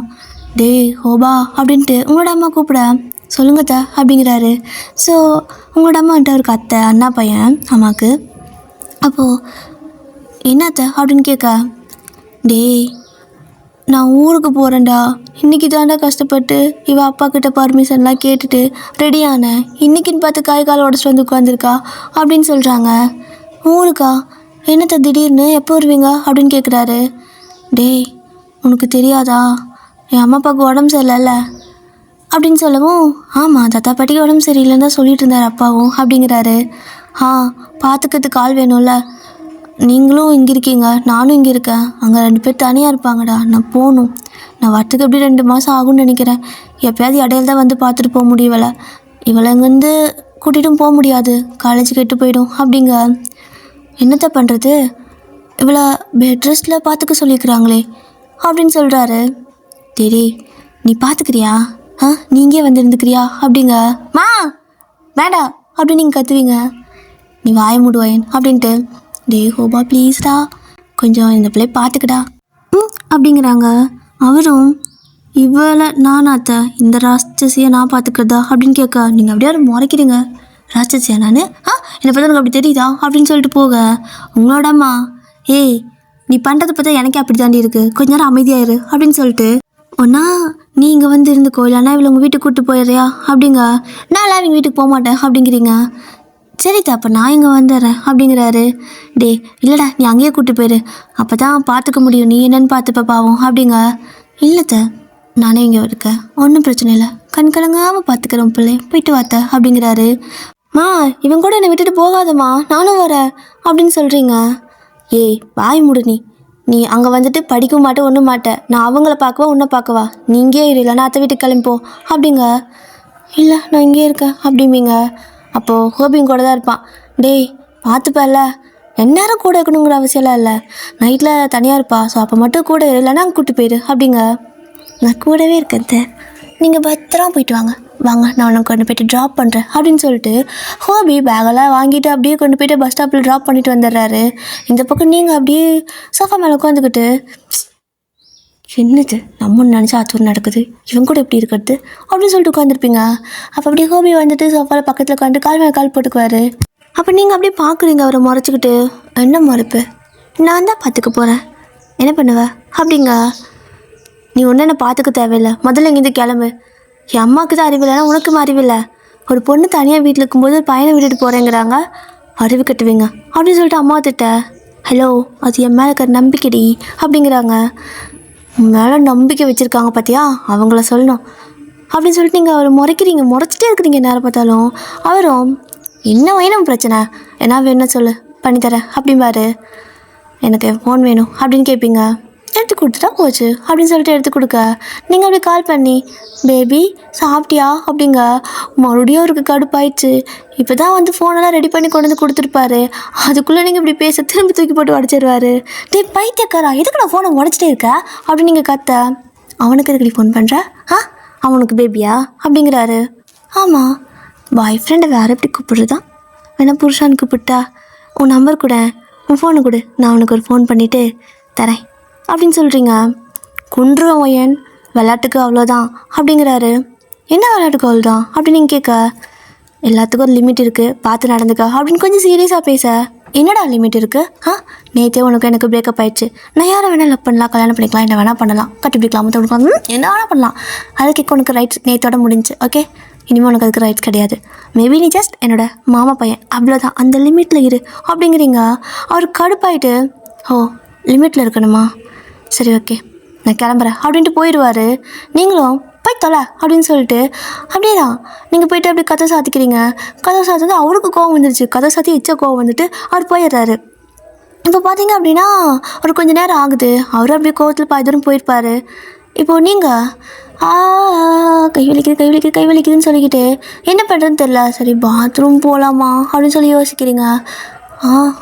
டேய் ஹோபா அப்படின்ட்டு உங்களோட அம்மா கூப்பிட சொல்லுங்கத்த அப்படிங்கிறாரு. ஸோ உங்களோட அம்மா வந்துட்டு அவருக்கு அத்தை அண்ணா பையன் அம்மாவுக்கு. அப்போது என்னத்த அப்படின்னு கேட்க, டேய் நான் ஊருக்கு போகிறேன்டா, இன்றைக்கி தாண்டா கஷ்டப்பட்டு இவள் அப்பா கிட்ட பர்மிஷன்லாம் கேட்டுட்டு ரெடி ஆனேன், இன்றைக்கின்னு பார்த்து கை கால் உடச்சிட்டு வந்து உட்காந்துருக்கா அப்படின்னு சொல்கிறாங்க. ஊருக்கா என்னத்த திடீர்னு எப்போ வருவீங்க அப்படின்னு கேட்குறாரு. டேய் உனக்கு தெரியாதா, என் அம்மா அப்பாவுக்கு உடம்பு சரியில்லைல்ல அப்படின்னு சொல்லவும், ஆமாம் தாத்தா பாட்டிக்கு உடம்பு சரியில்லைன்னு தான் சொல்லிட்டு இருந்தார் அப்பாவும் அப்படிங்கிறாரு. பார்த்துக்கிறதுக்கு ஆள் வேணும்ல, நீங்களும் இங்கே இருக்கீங்க நானும் இங்கே இருக்கேன், அங்கே 2 பேர் தனியாக இருப்பாங்கடா, நான் போகணும், நான் வரத்துக்கு எப்படி 2 மாதம் ஆகும்னு நினைக்கிறேன், எப்போயாவது இடையில தான் வந்து பார்த்துட்டு போக முடியவில்லை, இவளை இங்கேருந்து கூட்டிகிட்டும் போக முடியாது, காலேஜ் கெட்டு போயிடும் அப்படிங்க. என்னத்த பண்ணுறது, இவளை பெட் ரெஸ்ட்டில் பார்த்துக்க சொல்லியிருக்கிறாங்களே அப்படின்னு சொல்கிறாரு. சரி நீ பார்த்துக்கிறியா, நீங்கே வந்து இருந்துக்கிறியா அப்படிங்க. மா வேண்டாம் அப்படின்னு நீங்கள் கத்துவீங்க. நீ வாய மூடுவாயன் அப்படின்ட்டு, டே ஹோபா ப்ளீஸ்டா கொஞ்சம் இந்த பிள்ளை பார்த்துக்கடா அப்படிங்கிறாங்க. அவரும் இவளை நானாத்த இந்த ராட்சசியை நான் பார்த்துக்கிறதா அப்படின்னு கேட்க, நீங்கள் அப்படியே முறைக்கிறீங்க. ராட்சசியா நான் என்னை பார்த்தா எனக்கு அப்படி தெரியுதா அப்படின்னு சொல்லிட்டு போக, உங்களோட அம்மா ஏய் நீ பண்ணுறதை பார்த்தா எனக்கே அப்படி தாண்டி இருக்குது, கொஞ்ச நேரம் அமைதியாயிரு அப்படின்னு சொல்லிட்டு, ஒன்றா நீ இங்கே வந்து இருந்துக்கோ, இல்லைன்னா இவளை உங்கள் வீட்டுக்கு கூப்பிட்டு போயிடுறியா அப்படிங்க. நான்லாம் இவங்க வீட்டுக்கு போக மாட்டேன் அப்படிங்கிறீங்க. சரித்தா அப்போ நான் இங்கே வந்துடுறேன் அப்படிங்கிறாரு. டே இல்லைடா நீ அங்கேயே கூப்பிட்டு போயிரு, அப்போ தான் பார்த்துக்க முடியும், நீ என்னென்னு பார்த்துப்ப பாவம் அப்படிங்க. இல்லைத்த நானே இங்கே இருக்கேன், ஒன்றும் பிரச்சனை இல்லை, கண் கலங்காமல் பார்த்துக்கிறேன் பிள்ளை, போயிட்டு வாத்த அப்படிங்கிறாரு. இவன் கூட என்னை விட்டுட்டு போகாதம்மா நானும் வரேன் அப்படின்னு சொல்கிறீங்க. ஏய் வாய் மூடு, நீ அங்கே வந்துட்டு படிக்க மாட்டேன் ஒன்றும் மாட்டேன், நான் அவங்கள பார்க்கவா உன்னை பார்க்கவா, நீ இங்கே இரு, இல்லைனா அத்தை வீட்டுக்கு கிளம்பிப்போ அப்படிங்க. இல்லை நான் இங்கே இருக்கேன் அப்படிம்பீங்க. அப்போது ஹோபியும் கூட தான் இருப்பான். டேய் பார்த்துப்பல்ல, எந்நேரம் கூட இருக்கணுங்கிற அவசியம்லாம் இல்லை, நைட்டில் தனியாக இருப்பா, ஸோ அப்போ மட்டும் கூட இல்லைன்னா அங்கே கூப்பிட்டு போயிடு அப்படிங்க. நான் கூடவே இருக்கேன், நீங்கள் பத்திரம் போயிட்டு வாங்க. வாங்க நான் உனக்கு கொண்டு போய்ட்டு ட்ராப் பண்ணுறேன் அப்படின்னு சொல்லிட்டு ஹோபி பேகெல்லாம் வாங்கிட்டு அப்படியே கொண்டு போய்ட்டு பஸ் ஸ்டாப்பில் ட்ராப் பண்ணிட்டு வந்துடுறாரு. இந்த பக்கம் நீங்கள் அப்படியே சோஃபா மேலே உட்காந்துக்கிட்டு என்னது நம்ம நினச்சா ஆச்சூர் நடக்குது, இவங்க கூட எப்படி இருக்கிறது அப்படின்னு சொல்லிட்டு உட்காந்துருப்பீங்க. அப்போ அப்படியே ஹோபி வந்துட்டு சோஃபாவில் பக்கத்தில் உட்காந்து கால் மேலே கால் போட்டுக்குவார். அப்போ நீங்கள் அப்படியே பார்க்குறீங்க அவரை முறைச்சிக்கிட்டு. என்ன மறுப்பு, நான் தான் பார்த்துக்க போகிறேன், என்ன பண்ணுவ அப்படிங்க. நீ ஒன்றும் என்ன பார்த்துக்க தேவையில்லை, முதல்ல இங்கேருந்து கிளம்பு. என் அம்மாவுக்கு தான் அறிவில்லைன்னா உனக்கும் அறிவில்லை. ஒரு பொண்ணு தனியாக வீட்டில் இருக்கும்போது ஒரு பையனை விட்டுட்டு போகிறேங்கிறாங்க, அறிவு கட்டுவீங்க அப்படின்னு சொல்லிட்டு அம்மா திட்ட. ஹலோ, அது என் மேலே இருக்கிற நம்பிக்கைடி அப்படிங்கிறாங்க. மேலே நம்பிக்கை வச்சுருக்காங்க பார்த்தியா, அவங்கள சொல்லணும் அப்படின்னு சொல்லிட்டு நீங்கள் அவரை முறைக்கிறீங்க, முறைச்சிட்டே இருக்கிறீங்க நேரம் பார்த்தாலும். அவரும் என்ன வேணும் பிரச்சனை, என்ன வேணும்னு சொல்லு பண்ணித்தரேன் அப்படிம்பாரு. எனக்கு ஃபோன் வேணும் அப்படின்னு கேட்பீங்க. எடுத்து கொடுத்துட்டா போச்சு அப்படின்னு சொல்லிட்டு எடுத்து கொடுக்க நீங்கள் அப்படியே கால் பண்ணி பேபி சாப்பிட்டியா அப்படிங்க. மறுபடியும் அவருக்கு கடுப்பாயிடுச்சு. இப்போ தான் வந்து ஃபோனெல்லாம் ரெடி பண்ணி கொண்டு வந்து கொடுத்துருப்பாரு, அதுக்குள்ளே நீங்கள் இப்படி பேச திரும்பி தூக்கி போட்டு உடச்சிருவாரு. டே பைத்தியக்காரா, எதுக்கு நான் ஃபோனை உடச்சிட்டே இருக்க அப்படின்னு நீங்கள் கத்த. அவனுக்கு எதுக்கு நீ ஃபோன் பண்ணுற, அவனுக்கு பேபியா அப்படிங்கிறாரு. ஆமாம், பாய் ஃப்ரெண்டை வேறு எப்படி கூப்பிடுறதா, வேணா புருஷான்னு கூப்பிட்டா. உன் நம்பர் கூட, உன் ஃபோனை கொடு, நான் அவனுக்கு ஒரு ஃபோன் பண்ணிவிட்டு தரேன் அப்படின்னு சொல்கிறீங்க. குன்றுவன் ஒயன், விளையாட்டுக்கு அவ்வளோதான் அப்படிங்கிறாரு. என்ன விளையாட்டுக்கு அவ்வளோதான் அப்படின்னு நீங்கள் கேட்க, எல்லாத்துக்கும் ஒரு லிமிட் இருக்குது, பார்த்து நடந்துக்க அப்படின்னு கொஞ்சம் சீரியஸாக பேச. என்னடா லிமிட் இருக்குது, நேற்றே உனக்கு எனக்கு பிரேக்கப் ஆயிடுச்சு, நான் யாரை வேணால் லவ் பண்ணலாம், கல்யாணம் பண்ணிக்கலாம், என்ன வேணால் பண்ணலாம், கட்டிப்பிடிக்கலாம், முத்தம் என்ன வேணால் பண்ணலாம், அதுக்கு உனக்கு ரைட்ஸ் நேற்றோட முடிஞ்சு, ஓகே, இனிமேல் உனக்கு அதுக்கு ரைட்ஸ் கிடையாது. மேபி நீ ஜஸ்ட் என்னோட மாமா பையன், அவ்வளோதான், அந்த லிமிட்டில் இரு அப்படிங்கிறீங்க. அவர் கடுப்பாயிட்டு, ஓ லிமிட்டில் இருக்கணுமா, சரி ஓகே நான் கிளம்புறேன் அப்படின்ட்டு போயிடுவார். நீங்களும் போய் தொலை அப்படின்னு சொல்லிட்டு அப்படியே தான் நீங்கள் போய்ட்டு அப்படியே கதை சாத்திக்கிறீங்க. கதை சாத்தி அவருக்கு கோவம் வந்துடுச்சு, கதை சாத்தி எச்சா கோவம் வந்துட்டு அவர் போயிடுறாரு. இப்போ பார்த்தீங்க அப்படின்னா ஒரு கொஞ்சம் நேரம் ஆகுது, அவரும் அப்படியே கோவத்தில் பாதி தூரம் போயிருப்பார். இப்போது நீங்கள் கை வலிக்குதுன்னு சொல்லிக்கிட்டு என்ன பண்ணுறதுன்னு தெரில, சரி பாத்ரூம் போகலாமா அப்படின்னு சொல்லி யோசிக்கிறீங்க.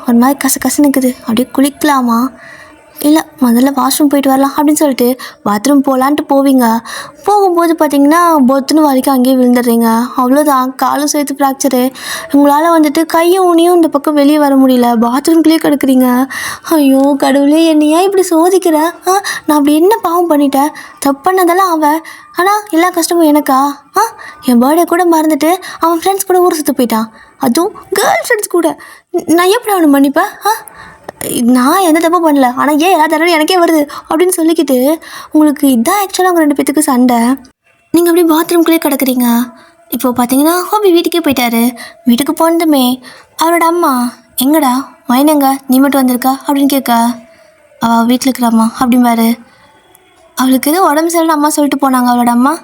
ஒரு மாதிரி கசன்னு இருக்குது, அப்படியே குளிக்கலாமா, இல்லை முதல்ல வாஷ்ரூம் போயிட்டு வரலாம் அப்படின்னு சொல்லிட்டு பாத்ரூம் போகலான்ட்டு போவீங்க. போகும்போது பார்த்தீங்கன்னா பொத்துன்னு வரைக்கும் அங்கேயே விழுந்துடுறீங்க. அவ்வளோதான், காலும் சேர்த்து ஃப்ராக்சரு. உங்களால் வந்துட்டு கையும் ஊனியும் இந்த பக்கம் வெளியே வர முடியல, பாத்ரூம்குள்ளேயே கிடக்குறீங்க. ஐயோ கடவுளே, என்னையா இப்படி சோதிக்கிற, நான் அப்படி என்ன பாவம் பண்ணிட்டேன், தப்பு பண்ணதெல்லாம் அவன், ஆனால் எல்லா கஷ்டமும் எனக்கா, என் பர்த்டே கூட மறந்துட்டு அவன் ஃப்ரெண்ட்ஸ் கூட ஊர் சுற்ற போயிட்டான், அதுவும் கேர்ள் ஃப்ரெண்ட்ஸ் கூட. நான் எப்படி அவனை மன்னிப்பேன், நான் எந்த தப்பும் பண்ணல, ஆனால் ஏன் எல்லா தடவை எனக்கே வருது அப்படின்னு சொல்லிக்கிட்டு உங்களுக்கு இதான் ஆக்சுவலாக அவங்க 2 பேத்துக்கு சண்டை. நீங்கள் அப்படியே பாத்ரூம்குள்ளே கிடக்குறீங்க. இப்போது பார்த்தீங்கன்னா ஹோபி வீட்டுக்கே போயிட்டாரு. வீட்டுக்கு போனதுமே அவரோட அம்மா எங்கடா மைனங்க நீ மட்டும் வந்திருக்கா அப்படின்னு கேட்க, அவள் வீட்டில் இருக்கிறாம்மா அப்படிம்பாரு. அவளுக்கு எதுவும் உடம்பு சரியில்லை அம்மா சொல்லிட்டு போனாங்க. அவளோட அம்மா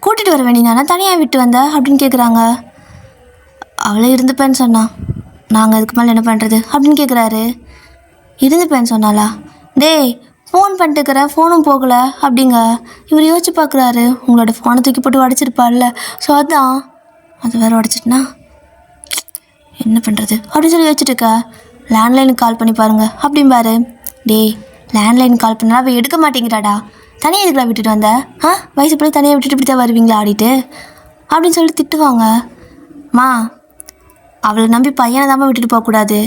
கூட்டிகிட்டு வர வேண்டியதானே, தனியாக விட்டு வந்த அப்படின்னு கேட்குறாங்க. அவளே இருந்துப்பேன்னு சொன்னான், நாங்கள் இதுக்கு மேலே என்ன பண்ணுறது அப்படின்னு கேட்குறாரு. இருந்துப்பேன்னு சொன்னாலா, டேய் ஃபோன் பண்ணிட்டுக்கிறேன், ஃபோனும் போகலை அப்படிங்க. இவர் யோசிச்சு பார்க்குறாரு, உங்களோட ஃபோனை தூக்கி போட்டு உடச்சிருப்பார்ல, ஸோ அதான் அது வேறு உடச்சிட்டுனா என்ன பண்ணுறது அப்படின்னு சொல்லி யோசிச்சுட்டு இருக்க. லேண்ட்லைனுக்கு கால் பண்ணி பாருங்கள் அப்படிம்பாரு. டேய் லேண்ட்லைனுக்கு கால் பண்ணால் அவள் எடுக்க மாட்டேங்கிறாடா, தனியாக எதுக்குலாம் விட்டுட்டு வந்த, வயசு பிள்ளை தனியாக விட்டுட்டு இப்படி தான் வருவீங்களா ஆடிட்டு அப்படின்னு சொல்லிட்டு திட்டுவாங்க. மா அவளை நம்பி பையனை தான் விட்டுட்டு போகக்கூடாது,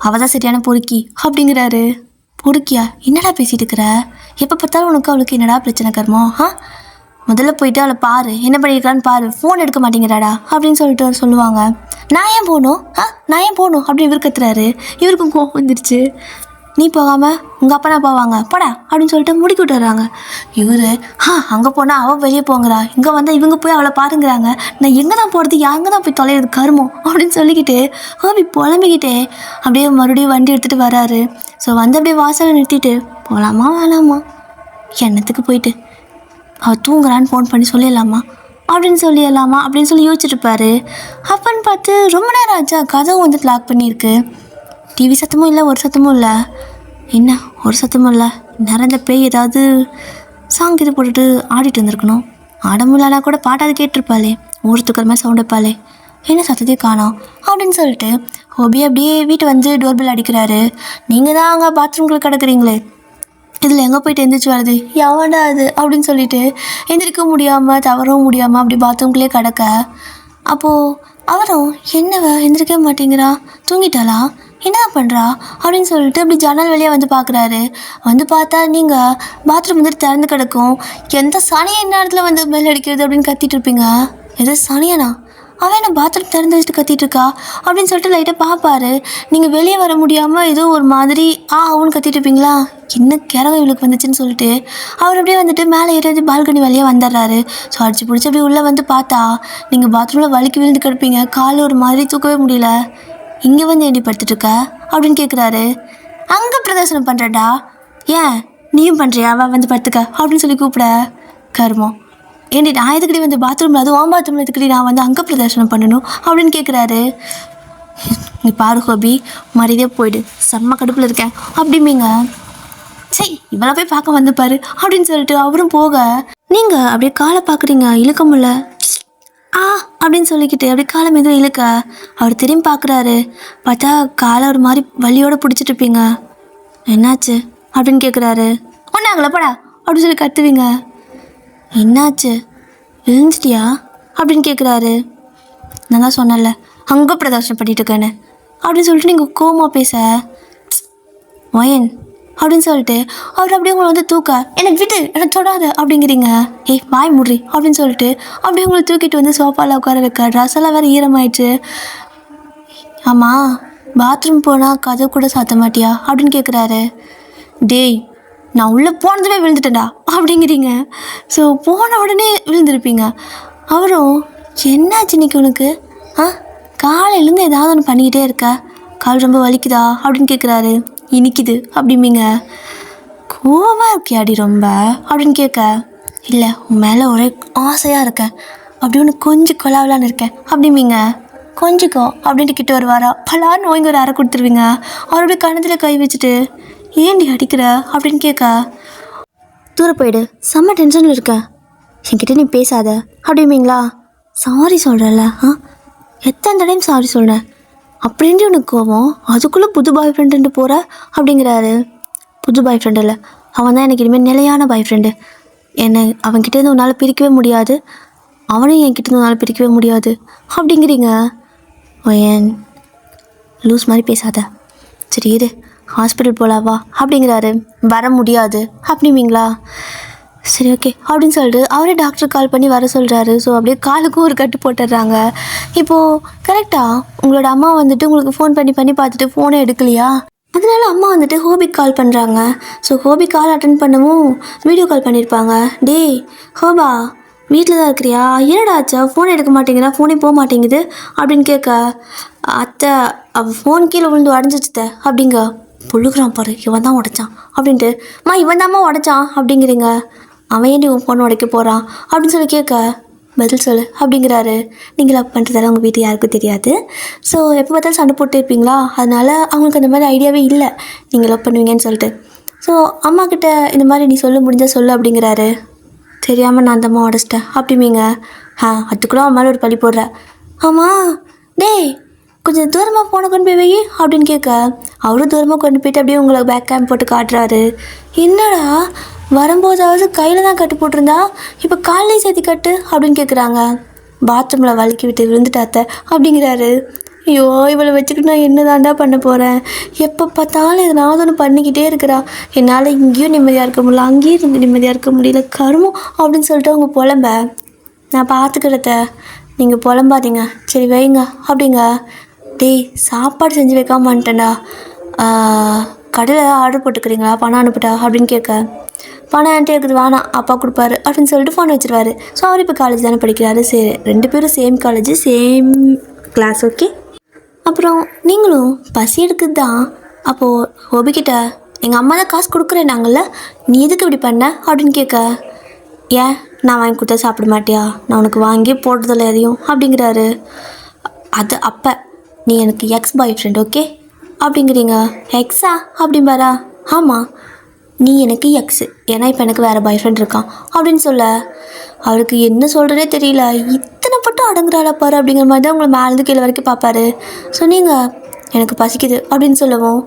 அவள் தான் சரியான பொறுக்கி அப்படிங்கிறாரு. பொறுக்கியா, என்னடா பேசிகிட்டு இருக்கிற, எப்போ பார்த்தாலும் உனக்கு அவளுக்கு என்னடா பிரச்சனை கர்மோ, முதல்ல போயிட்டு அவளை பாரு, என்ன பண்ணியிருக்கான்னு பாரு, ஃபோன் எடுக்க மாட்டேங்கிறாடா அப்படின்னு சொல்லிட்டு சொல்லுவாங்க. நான் ஏன் போகணும், அப்படின்னு இவர் கத்துறாரு. இவருக்கும் கோவம் வந்துடுச்சு. நீ போகாமல் உங்கள் அப்பா நான் போவாங்க போடா அப்படின்னு சொல்லிட்டு முடிக்கி விட்டுறாங்க. இவர் அங்கே போனால் அவள் வெளியே போங்கிறா, இங்கே வந்தால் இவங்க போய் அவளை பாருங்கிறாங்க, நான் எங்கே தான் போகிறது, எங்கே தான் போய் தொலைகிறது கருமம் அப்படின்னு சொல்லிக்கிட்டு ஹோபி புலம்பிக்கிட்டே அப்படியே மறுபடியும் வண்டி எடுத்துகிட்டு வராரு. ஸோ வந்து அப்படியே வாசலை நிறுத்திட்டு போகலாமா வேணாமா, என்னத்துக்கு போயிட்டு அவள் தூங்குறான்னு ஃபோன் பண்ணி சொல்லிடலாமா அப்படின்னு சொல்லி யோசிச்சுட்ருப்பாரு. அப்பன்னு பார்த்து ரொம்ப நேரம் ஆச்சா, கதவும் வந்துட்டு லாக் பண்ணியிருக்கு. டிவி சத்தமும் இல்லை, ஒரு சத்தமும் இல்லை. என்ன ஒரு சத்தமும் இல்லை, நிறைய பேய் ஏதாவது சாங் இது போட்டுட்டு ஆடிட்டு வந்திருக்கணும். ஆடமுல்லானா கூட பாட்டாவது கேட்டிருப்பாளே, ஊரத்துக்கிற மாதிரி சவுண்ட் வைப்பாளே, என்ன சத்தத்தையும் காணோம் அப்படின்னு சொல்லிட்டு ஹோபி அப்படியே வீட்டு வந்து டோர்பெல் அடிக்கிறாரு. நீங்கள் தான் அங்கே பாத்ரூம்குள்ளே கிடக்குறீங்களே, இதில் எங்கே போயிட்டு எந்திரிச்சு வருது எவன்டா அது அப்படின்னு சொல்லிட்டு எந்திரிக்க முடியாமல் தவறவும் முடியாமல் அப்படி பாத்ரூம்குள்ளே கிடக்க. அப்போது அவரும் என்னவ எந்திரிக்க மாட்டேங்கிறா, தூங்கிட்டாளா, என்ன பண்ணுறா அப்படின்னு சொல்லிட்டு அப்படி ஜன்னல் வழியாக வந்து பார்க்குறாரு. வந்து பார்த்தா நீங்கள் பாத்ரூம் வந்துட்டு திறந்து கிடக்கும். எந்த சனியை நேரத்தில் வந்து பெல் அடிக்கிறது அப்படின்னு கத்திட்டு இருப்பீங்க. எது சனியனா, அவன் என்ன பாத்ரூம் திறந்து வச்சுட்டு கத்திட்டு இருக்கா அப்படின்னு சொல்லிட்டு லைட்டாக பார்ப்பாரு. நீங்கள் வெளியே வர முடியாமல் ஏதோ ஒரு மாதிரி அவனு கத்திட்டு இருப்பீங்களா, இன்னும் கிறவை இவளுக்கு வந்துச்சுன்னு சொல்லிட்டு அவர் அப்படியே வந்துட்டு மேலே ஏறி பால்கனி வழியாக வந்துடுறாரு. ஸோ அடிச்சு பிடிச்சி அப்படியே உள்ளே வந்து பார்த்தா நீங்கள் பாத்ரூமில் வலிக்கு விழுந்து கிடப்பீங்க, கால் ஒரு மாதிரி தூக்கவே முடியல. இங்கே வந்து ஏண்டி படுத்துட்ருக்க அப்படின்னு கேட்குறாரு. அங்கே பிரதர்சனம் பண்ணுறடா, ஏன் நீயும் பண்ணுறியா, அவள் வந்து படுத்துக்க அப்படின்னு சொல்லி கூப்பிட. கருமம், ஏண்டி நான் எதுக்கடி வந்து பாத்ரூமில், அதுவும் ஆம் பாத்ரூமில் எதுக்கடி நான் வந்து அங்கே பிரதர்ஷனம் பண்ணணும் அப்படின்னு கேட்குறாரு. நீ பாரு ஹோபி, மரியாதையாக போயிடு, செம்ம கடுப்பில் இருக்கேன் அப்படிம்பீங்க. சரி இவளை போய் பார்க்க வந்து பாரு அப்படின்னு சொல்லிட்டு அவரும் போக நீங்கள் அப்படியே காலை பார்க்குறீங்க, இழுக்க முடியல அப்படின்னு சொல்லிக்கிட்டு அப்படியே காலை மெதுவும் இழுக்க அவர் திரும்பி பார்க்குறாரு. பார்த்தா காலை ஒரு மாதிரி வலியோடு பிடிச்சிட்டு இருப்பீங்க. என்னாச்சு அப்படின்னு கேட்குறாரு. ஒன்றாங்களா படா அப்படின்னு சொல்லி கத்துவீங்க. என்னாச்சு, விழுந்துட்டியா அப்படின்னு கேட்குறாரு. நான் தான் சொன்னேன்ல அங்கே பிரதர்ஷனம் பண்ணிட்டு இருக்கேன்னு அப்படின்னு சொல்லிட்டு நீங்கள் கோமா பேச ஒயன் அப்படின்னு சொல்லிட்டு அவர் அப்படியே உங்களை வந்து தூக்க, எனக்கு விட்டு எனக்கு தொடாத அப்படிங்கிறீங்க. ஏய் வாய் முடி அப்படின்னு சொல்லிட்டு அப்படியே உங்களை தூக்கிட்டு வந்து சோஃபாவில் உட்கார வைக்க. ட்ரெஸ் எல்லாம் வேறு ஈரமாயிடுச்சு. ஆமாம் பாத்ரூம் போனால் கதை கூட சாத்த மாட்டியா அப்படின்னு கேட்குறாரு. டேய் நான் உள்ளே போனதுமே விழுந்துட்டேன்டா அப்படிங்கிறீங்க. ஸோ போன உடனே விழுந்திருப்பீங்க. அவரும் என்னாச்சு இன்னைக்கு உனக்கு, காலையிலேருந்து ஏதாவது ஒன்று பண்ணிக்கிட்டே இருக்க, கால் ரொம்ப வலிக்குதா அப்படின்னு கேட்குறாரு. இனிக்குது அப்படிம்பீங்க. கோவமாக இருக்கியாடி ரொம்ப அப்படின்னு கேட்க, இல்லை உன் மேலே ஒரே ஆசையாக இருக்கேன், அப்படி ஒன்று கொஞ்சம் கொலாவலான்னு இருக்கேன் அப்படிம்பீங்க. கொஞ்சிக்கோ அப்படின்ட்டு கிட்ட வருவாரா, பலான்னு ஓய்ங்க ஒரு அறை கொடுத்துருவீங்க. அவருடைய கணத்தில் கை வச்சுட்டு ஏண்டி அடிக்கிற அப்படின்னு கேட்க, தூர போயிடு, செம்ம டென்ஷனில் இருக்க, என்கிட்ட நீ பேசாத அப்படிம்பீங்களா. சாரி சொல்கிறல்ல, எத்தனை தடையும் சாரி சொல்கிறேன் அப்படின்ட்டு உனக்கு கோவம், அதுக்குள்ளே புது பாய் ஃப்ரெண்டுன்ட்டு போகிற அப்படிங்கிறாரு. புது பாய் ஃப்ரெண்டு இல்லை, அவன் தான் எனக்கு இனிமேல் நிலையான பாய் ஃப்ரெண்டு. என்னை அவன்கிட்டேருந்து உன்னால் பிரிக்கவே முடியாது, அவனையும் என்கிட்டேருந்து உன்னால் பிரிக்கவே முடியாது அப்படிங்கிறீங்க. ஏன் லூஸ் மாதிரி பேசாத, சரி இரு ஹாஸ்பிட்டல் போகலாவா அப்படிங்கிறாரு. வர முடியாது அப்படிங்களா, சரி ஓகே அப்படின்னு சொல்லிட்டு அவரே டாக்டர் கால் பண்ணி வர சொல்கிறாரு. ஸோ அப்படியே காலுக்கும் ஒரு கட்டு போட்டுடுறாங்க. இப்போது கரெக்டாக உங்களோட அம்மா வந்துட்டு உங்களுக்கு ஃபோன் பண்ணி பார்த்துட்டு ஃபோனே எடுக்கலையா, அதனால அம்மா வந்துட்டு ஹோபிக்கு கால் பண்ணுறாங்க. ஸோ ஹோபி கால் அட்டன் பண்ணவும் வீடியோ கால் பண்ணியிருப்பாங்க. டேய் ஹோபா வீட்டில் தான் இருக்கிறியா, என்னடா ஆச்சா ஃபோன் எடுக்க மாட்டேங்கிறா, ஃபோனே போக மாட்டேங்குது அப்படின்னு கேட்க, அத்தை அவள் ஃபோன் கீழே விழுந்து உடஞ்சிச்சுத்த அப்படிங்க. புழுகிறான் பாரு, இவன் தான் உடைச்சான் அப்படின்ட்டு, இவன் தாம்மா உடைச்சான் அப்படிங்கிறீங்க. அவன் ஏன் உன் ஃபோன் உடைக்க போகிறான் அப்படின்னு சொல்லி கேட்க, பதில் சொல்லு அப்படிங்கிறாரு. நீங்கள் லவ் பண்ணுறதால உங்கள் வீட்டு யாருக்கும் தெரியாது, ஸோ எப்போ பார்த்தாலும் சண்டை போட்டு இருப்பீங்களா, அதனால் அவங்களுக்கு அந்த மாதிரி ஐடியாவே இல்லை நீங்கள் லவ் பண்ணுவீங்கன்னு சொல்லிட்டு. ஸோ அம்மா கிட்ட இந்த மாதிரி நீ சொல்ல முடிஞ்சால் சொல்லு அப்படிங்கிறாரு. தெரியாமல் நான் அந்த அம்மா உடச்சிட்டேன் அப்படிமீங்க. அதுக்குள்ள அவன் மேலே ஒரு பழி போடுற. ஆமாம் டேய் கொஞ்சம் தூரமாக ஃபோனை கொண்டு போய் வை அப்படின்னு கேட்க, அவரும் தூரமாக கொண்டு போயிட்டு அப்படியே உங்களை பேக் கேம் போட்டு காட்டுறாரு. என்னடா வரும்போதாவது கையில் தான் கட்டு போட்டிருந்தா, இப்போ காலையும் சேர்த்து கட்டு அப்படின்னு கேட்குறாங்க. பாத்ரூமில் வலிக்கி விட்டு விழுந்துட்டாத்த அப்படிங்கிறாரு. ஐயோ இவளை வச்சுக்கிட்டு நான் என்ன தாண்டா பண்ண போகிறேன், எப்போ பார்த்தாலும் எதனாவது ஒன்று பண்ணிக்கிட்டே இருக்கிறா, என்னால் இங்கேயும் நிம்மதியாக இருக்க முடியல, அங்கேயும் நிம்மதியாக இருக்க முடியல, கருமம் அப்படின்னு சொல்லிட்டு அவங்க புலம்ப. நான் பார்த்துக்கிறத நீங்கள் புலம்பாதீங்க, சரி வைங்க அப்படிங்க. டேய் சாப்பாடு செஞ்சு வைக்காம வந்துட்டேன்டா, கடையில் ஆர்டர் போட்டுக்கிறீங்களா, பணம் அனுப்பிட்டா அப்படின்னு கேட்க, பணம் ஆன்ட்டி இருக்குது வேணாம் அப்பா கொடுப்பாரு அப்படின்னு சொல்லிட்டு ஃபோன் வச்சுருவாரு. ஸோ அவர் இப்போ காலேஜ் தானே படிக்கிறாரு, சரி 2 பேரும் same college same class okay. அப்புறம் நீங்களும் பசி எடுக்குது தான். அப்போது ஹோபிக்கிட்ட எங்கள் அம்மா தான் காசு கொடுக்குறேன்னாங்கல்ல, நீ எதுக்கு இப்படி பண்ண அப்படின்னு கேட்க, ஏன் நான் வாங்கி கொடுத்தா சாப்பிட மாட்டியா, நான் உனக்கு வாங்கி போடுறதில்ல எதையும் அப்படிங்கிறாரு. அது அப்போ நீ எனக்கு எக்ஸ் பாய் ஃப்ரெண்ட் ஓகே அப்படிங்கிறீங்க. எக்ஸா அப்படிம்பாரா. ஆமாம் நீ எனக்கு எக்ஸு, ஏன்னா இப்போ எனக்கு வேறு பாய் ஃப்ரெண்ட் இருக்கான் அப்படின்னு சொல்ல, அவருக்கு என்ன சொல்கிறதே தெரியல. இத்தனை பட்டு அடங்குறாளா பாரு அப்படிங்கிற மாதிரி தான் உங்களை மேலேருந்து கீழே வரைக்கும் பார்ப்பாரு. ஸோ நீங்கள் எனக்கு பசிக்குது அப்படின்னு சொல்லவும்,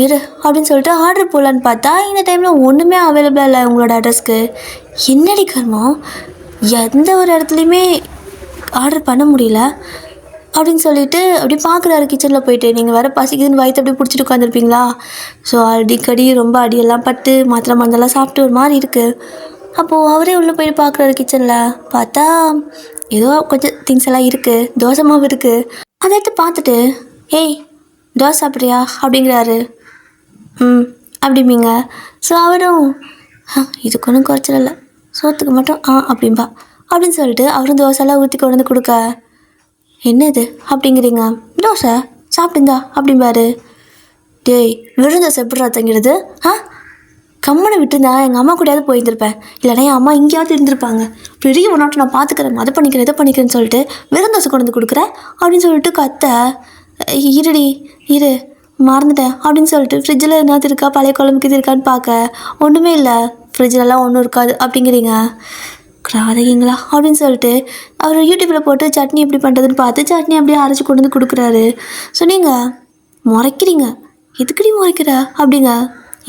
இரு அப்படின்னு சொல்லிட்டு ஆர்டர் போடலான்னு பார்த்தா இந்த டைமில் ஒன்றுமே அவைலபிளாக இல்லை உங்களோட அட்ரஸ்க்கு. என்னடி கர்மம், எந்த ஒரு இடத்துலையுமே ஆர்டர் பண்ண முடியல அப்படின்னு சொல்லிட்டு அப்படி பார்க்குறாரு கிச்சனில் போயிட்டு. நீங்கள் வேறு பசிக்குதுன்னு வயிற்று அப்படி பிடிச்சிட்டு உட்காந்துருப்பீங்களா. ஸோ அடிக்கடி ரொம்ப அடியெல்லாம் பட்டு மாத்திரை மருந்தெல்லாம் சாப்பிட்டு ஒரு மாதிரி இருக்குது. அப்போது அவரே உள்ளே போயிட்டு பார்க்குறாரு கிச்சனில். பார்த்தா ஏதோ கொஞ்சம் திங்ஸ் எல்லாம் இருக்குது, தோசை மாவு இருக்குது. அதை எடுத்து பார்த்துட்டு ஏய் தோசை சாப்பிட்றியா அப்படிங்கிறாரு. ம் அப்படிம்பீங்க. ஸோ அவரும் இதுக்கு ஒன்றும் குறைச்சல் இல்லை, சோத்துக்கு மட்டும் அப்படிம்பா அப்படின்னு சொல்லிட்டு அவரும் தோசைலாம் ஊற்றி கொண்டு வந்து கொடுக்க, என்னது அப்படிங்கிறீங்க, தோசை சாப்பிட்டுந்தா அப்படிம்பாரு. டேய் விழுந்த செப்புட்றா தங்கிறது, கம்மனை விட்டுருந்தா எங்கள் அம்மா கூடயாவது போயிருந்திருப்பேன், இல்லைனா என் அம்மா இங்கேயாவது இருந்திருப்பாங்க. பெரிய ஒரு நாட்டை நான் பார்த்துக்கிறேன், அதை பண்ணிக்கிறேன் இதை பண்ணிக்கிறேன்னு சொல்லிட்டு வெறும் தோசை கொண்டு வந்து கொடுக்குறேன் அப்படின்னு சொல்லிட்டு கத்த. இருடி இரு மறந்துட்டேன் அப்படின்னு சொல்லிட்டு ஃப்ரிட்ஜில் என்னது இருக்கா, பழைய குழம்புக்கு இது இருக்கான்னு பார்க்க ஒன்றுமே இல்லை, ஃப்ரிட்ஜிலலாம் ஒன்றும் இருக்காது அப்படிங்கிறீங்க. கிராதகிங்களா அப்படின்னு சொல்லிட்டு அவர் யூடியூப்பில் போட்டு சட்னி எப்படி பண்ணுறதுன்னு பார்த்து சட்னி அப்படியே அரைச்சி கொண்டு வந்து கொடுக்குறாரு. ஸோ நீங்கள் முறைக்கிறீங்க, எதுக்கடி முறைக்கிற அப்படிங்க,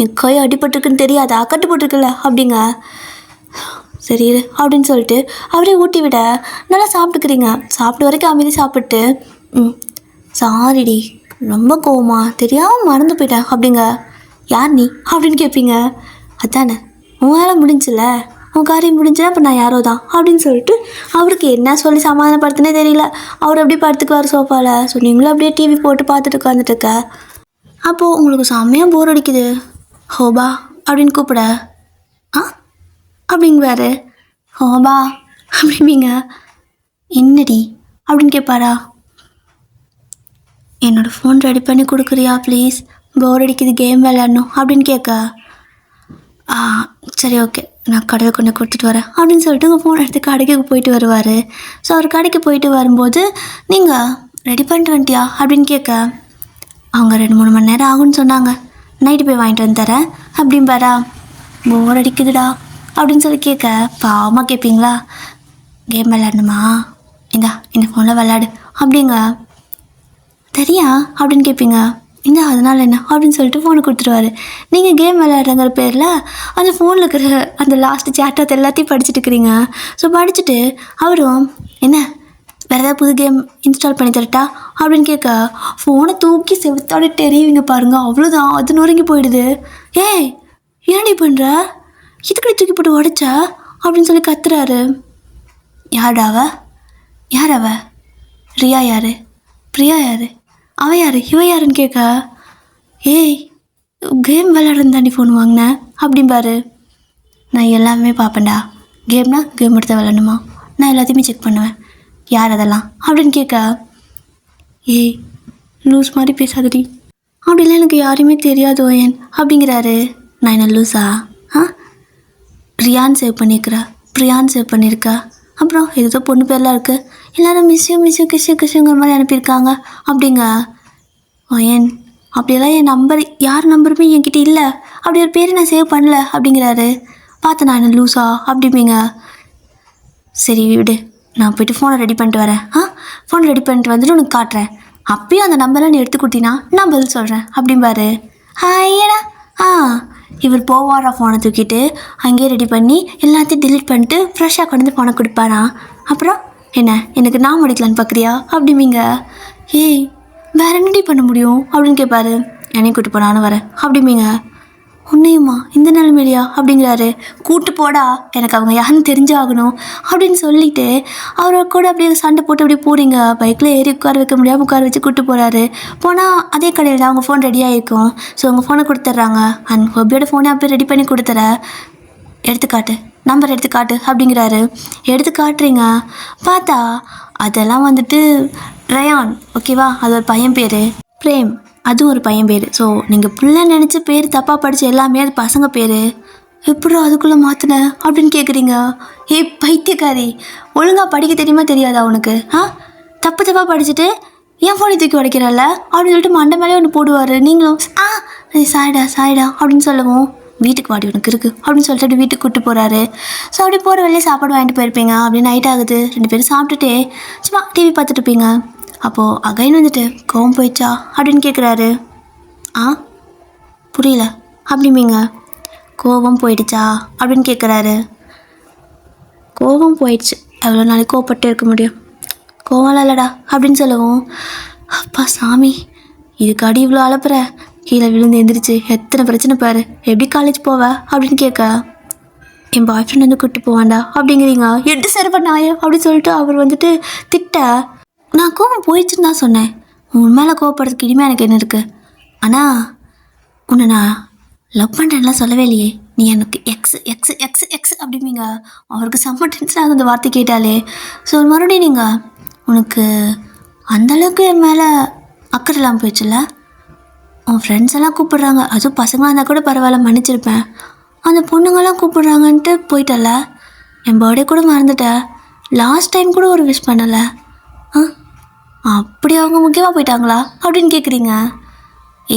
என் கை அடிபட்டுருக்குன்னு தெரியாதா, கட்டுப்பட்டுருக்குல்ல அப்படிங்க. சரி அப்படின்னு சொல்லிட்டு அவரே ஊட்டி விட நல்லா சாப்பிட்டுக்கிறீங்க. சாப்பிட்டு வரைக்கும் அமைதி சாப்பிட்டு சாரிடி ரொம்ப கோவமா தெரியாமல் மறந்து போயிட்டேன் அப்படிங்க. யார் நீ அப்படின்னு கேட்பீங்க. அதானே உன் வேலை முடிஞ்சில்ல, உன் காரியம் முடிஞ்சுன்னா இப்போ நான் யாரோ தான் அப்படின்னு சொல்லிட்டு அவருக்கு என்ன சொல்லி சமாதானப்படுத்தினே தெரியல. அவர் அப்படியே படுத்துக்குவார் சோஃபாவில். ஸோ நீங்களும் அப்படியே டிவி போட்டு பார்த்துட்டு உட்காந்துட்டுருக்க. அப்போது உங்களுக்கு செம்மையாக போர் அடிக்குது. ஹோபா அப்படின்னு கூப்பிட அப்படிங்குவாரு. ஹோபா அப்படிம்பீங்க. என்னடி அப்படின்னு கேட்பாரா. என்னோடய ஃபோன் ரெடி பண்ணி கொடுக்குறியா ப்ளீஸ், போர் அடிக்குது கேம் விளையாடணும் அப்படின்னு கேட்க. சரி ஓகே நான் கடையில் கொண்டு கொடுத்துட்டு வரேன் அப்படின்னு சொல்லிட்டு உங்கள் ஃபோன் எடுத்து கடைக்கு போயிட்டு வருவார். ஸோ அவர் கடைக்கு போயிட்டு வரும்போது நீங்கள் ரெடி பண்ணிட்டு வந்துட்டியா அப்படின்னு கேட்க, அவங்க 2-3 மணி நேரம் ஆகும்னு சொன்னாங்க, நைட்டு போய் வாங்கிட்டு வந்து தரேன் அப்படிம்பாரா. போர் அடிக்குதுடா அப்படின்னு சொல்லி கேட்க பாவமாக கேட்பீங்களா. கேம் விளையாடணுமா, இந்த ஃபோனில் விளையாடு அப்படிங்க. தெரியா அப்படின்னு கேட்பீங்க. அதனால் என்ன அப்படின்னு சொல்லிட்டு ஃபோனை கொடுத்துருவாரு. நீங்கள் கேம் விளையாடுறங்கிற பேரில் அந்த ஃபோனில் இருக்கிற அந்த லாஸ்ட்டு சேட்டை எல்லாத்தையும் படிச்சுட்டு இருக்கிறீங்க. ஸோ படிச்சுட்டு அவரும் என்ன வேறு ஏதாவது புது கேம் இன்ஸ்டால் பண்ணி தரட்டா அப்படின்னு கேட்க ஃபோனை தூக்கி செவுத்தாடி தெரியுவீங்க பாருங்கள், அவ்வளோதான் அது நொறுங்கி போயிடுது. ஏய் ஏன்டி பண்ணுற, இதுக்கடி தூக்கி போட்டு உடைச்சா அப்படின்னு சொல்லி கத்துறாரு. யார் அவ, ரியா யார், பிரியா யார், அவ யார், இவ யாருன்னு கேட்க, ஏய் கேம் விளையாடுறது தாண்டி ஃபோன் வாங்கினேன் அப்படிம்பாரு. நான் எல்லாமே பார்ப்பேன்டா, கேம் எடுத்து விளையாடணுமா, நான் எல்லாத்தையுமே செக் பண்ணுவேன், யார் அதெல்லாம் அப்படின்னு கேட்க, ஏய் லூஸ் மாதிரி பேசாதடி, அப்படிலாம் எனக்கு யாரையுமே தெரியாது ஓயன் அப்படிங்கிறாரு. நான் என்ன லூஸா, ரியான் சேவ் பண்ணியிருக்கிறா, பிரியான் சேவ் பண்ணியிருக்கா, அப்புறம் ஏதோ பொண்ணு பேர்லாம் இருக்குது, எல்லோரும் மிஸ்ஸு கிஷுங்கிற மாதிரி அனுப்பியிருக்காங்க அப்படிங்க. ஓயன் அப்படியெல்லாம் என் நம்பர் யார் நம்பருமே என்கிட்ட இல்லை, அப்படி ஒரு பேர் நான் சேவ் பண்ணல அப்படிங்கிறாரு. பார்த்து நான் என்ன லூஸா அப்படிம்பீங்க. சரி விடு, நான் போய்ட்டு ஃபோனை ரெடி பண்ணிட்டு வரேன், ஃபோன் ரெடி பண்ணிட்டு வந்துட்டு உனக்கு காட்டுறேன், அப்பயும் அந்த நம்பரை நீ எடுத்து கொடுத்தீங்கன்னா நான் பதில் சொல்கிறேன் அப்படிம்பாரு. ஏடா இவர் போவாரா ஃபோனை தூக்கிட்டு அங்கேயே ரெடி பண்ணி எல்லாத்தையும் டிலீட் பண்ணிட்டு ஃப்ரெஷ்ஷாக கொண்டு வந்து ஃபோனை கொடுப்பாரா. அப்புறம் எனக்கு நான் முடிக்கலான்னு பார்க்குறியா அப்படிம்பீங்க. ஏய் வேறு என்னடி பண்ண முடியும் அப்படின்னு கேட்பாரு. என்னையும் கூட்டு போனான்னு வரேன் அப்படிம்பீங்க. உன்னையுமா இந்த நிலைமையிலையா அப்படிங்கிறாரு. கூட்டு போடா, எனக்கு அவங்க யாருன்னு தெரிஞ்சாகணும் அப்படின்னு சொல்லிட்டு அவரை கூட அப்படியே சண்டை போட்டு அப்படியே போகிறீங்க. பைக்கில் ஏறி உட்கார வைக்க முடியாமல் உட்கார வச்சு கூப்பிட்டு போகிறாரு. போனால் அதே கடையில் அவங்க ஃபோன் ரெடியாக இருக்கும். ஸோ அவங்க ஃபோனை கொடுத்துட்றாங்க. அந்த ஹொபியோட ஃபோனை அப்படியே ரெடி பண்ணி கொடுத்துற, எடுத்துக்காட்டு நம்பர் எடுத்துக்காட்டு அப்படிங்கிறாரு. எடுத்து காட்டுறீங்க. பார்த்தா அதெல்லாம் வந்துட்டு ரயான், ஓகேவா, அது ஒரு பையன் பேர், பிரேம் அதுவும் ஒரு பையன் பேர். ஸோ நீங்கள் பிள்ளை நினச்சி பேர் தப்பாக படித்த எல்லாமே அது பசங்க பேர், எப்படா அதுக்குள்ளே மாற்றின அப்படின்னு கேட்குறீங்க. ஏய் பைத்தியக்காரி, ஒழுங்காக படிக்க தெரியுமா தெரியாதா உனக்கு, தப்பாக படிச்சுட்டு என் ஃபோனை தூக்கி உடைக்கிறல்ல அப்படின்னு சொல்லிட்டு மண்டை மேலே ஒன்று போடுவார். நீங்களும் சாயிடா அப்படின்னு சொல்லவும், வீட்டுக்கு வாடி உனக்கு இருக்குது அப்படின்னு சொல்லிட்டு அப்படி வீட்டுக்கு கூப்பிட்டு போகிறாரு. ஸோ அப்படி போகிற வெளியே சாப்பாடு வாங்கிட்டு போயிருப்பீங்க. அப்படி நைட் ஆகுது, 2 பேரும் சாப்பிட்டுட்டே சும்மா டிவி பார்த்துட்டு இருப்பீங்க. அப்போது அகைன் வந்துட்டு கோவம் போயிடுச்சா அப்படின்னு கேட்குறாரு. புரியல அப்படிமீங்க. கோபம் போயிடுச்சா அப்படின்னு கேட்குறாரு. கோபம் போயிடுச்சு, எவ்வளோ நாளைக்கு கோவப்பட்டு இருக்க முடியும், கோவம்லாம் இல்லைடா அப்படின்னு சொல்லவும், அப்பா சாமி இதுக்காடி இவ்வளோ அலப்புற, கீழே விழுந்து எந்திரிச்சு எத்தனை பிரச்சனை பாரு, எப்படி காலேஜ் போவ அப்படின்னு கேட்க, என் பாய் ஃப்ரெண்ட் வந்து கூப்பிட்டு போவான்டா அப்படிங்கிறீங்க, எட்டு சிறப்ப நாய அப்படின்னு சொல்லிட்டு அவர் வந்துட்டு திட்ட, நான் கோவம் போயிடுச்சுன்னு தான் சொன்னேன், உன் மேலே கோவப்படுறதுக்கு இனிமே எனக்கு என்ன இருக்குது, ஆனால் உன்னை நான் லவ் பண்ணுறேன்லாம் சொல்லவே இல்லையே, நீ எனக்கு எக்ஸ் எக்ஸ் எக்ஸ் எக்ஸ் அப்படிம்பீங்க. அவருக்கு செம்ம டென்ஷன் ஆகுது அந்த வார்த்தை கேட்டாலே. ஸோ மறுபடியும் நீங்கள் உனக்கு அந்தளவுக்கு என் மேலே அக்கறை இல்லாமல் போயிடுச்சுல்ல, உன் ஃப்ரெண்ட்ஸ் எல்லாம் கூப்பிடுறாங்க, அதுவும் பசங்களாக இருந்தால் கூட பரவாயில்ல மன்னிச்சிருப்பேன், அந்த பொண்ணுங்கள்லாம் கூப்பிடுறாங்கன்ட்டு போயிட்டல, என் பர்த்டே கூட மறந்துட்டேன், லாஸ்ட் டைம் கூட ஒரு விஷ் பண்ணலை, அப்படி அவங்க முக்கியமாக போயிட்டாங்களா அப்படின்னு கேட்குறீங்க.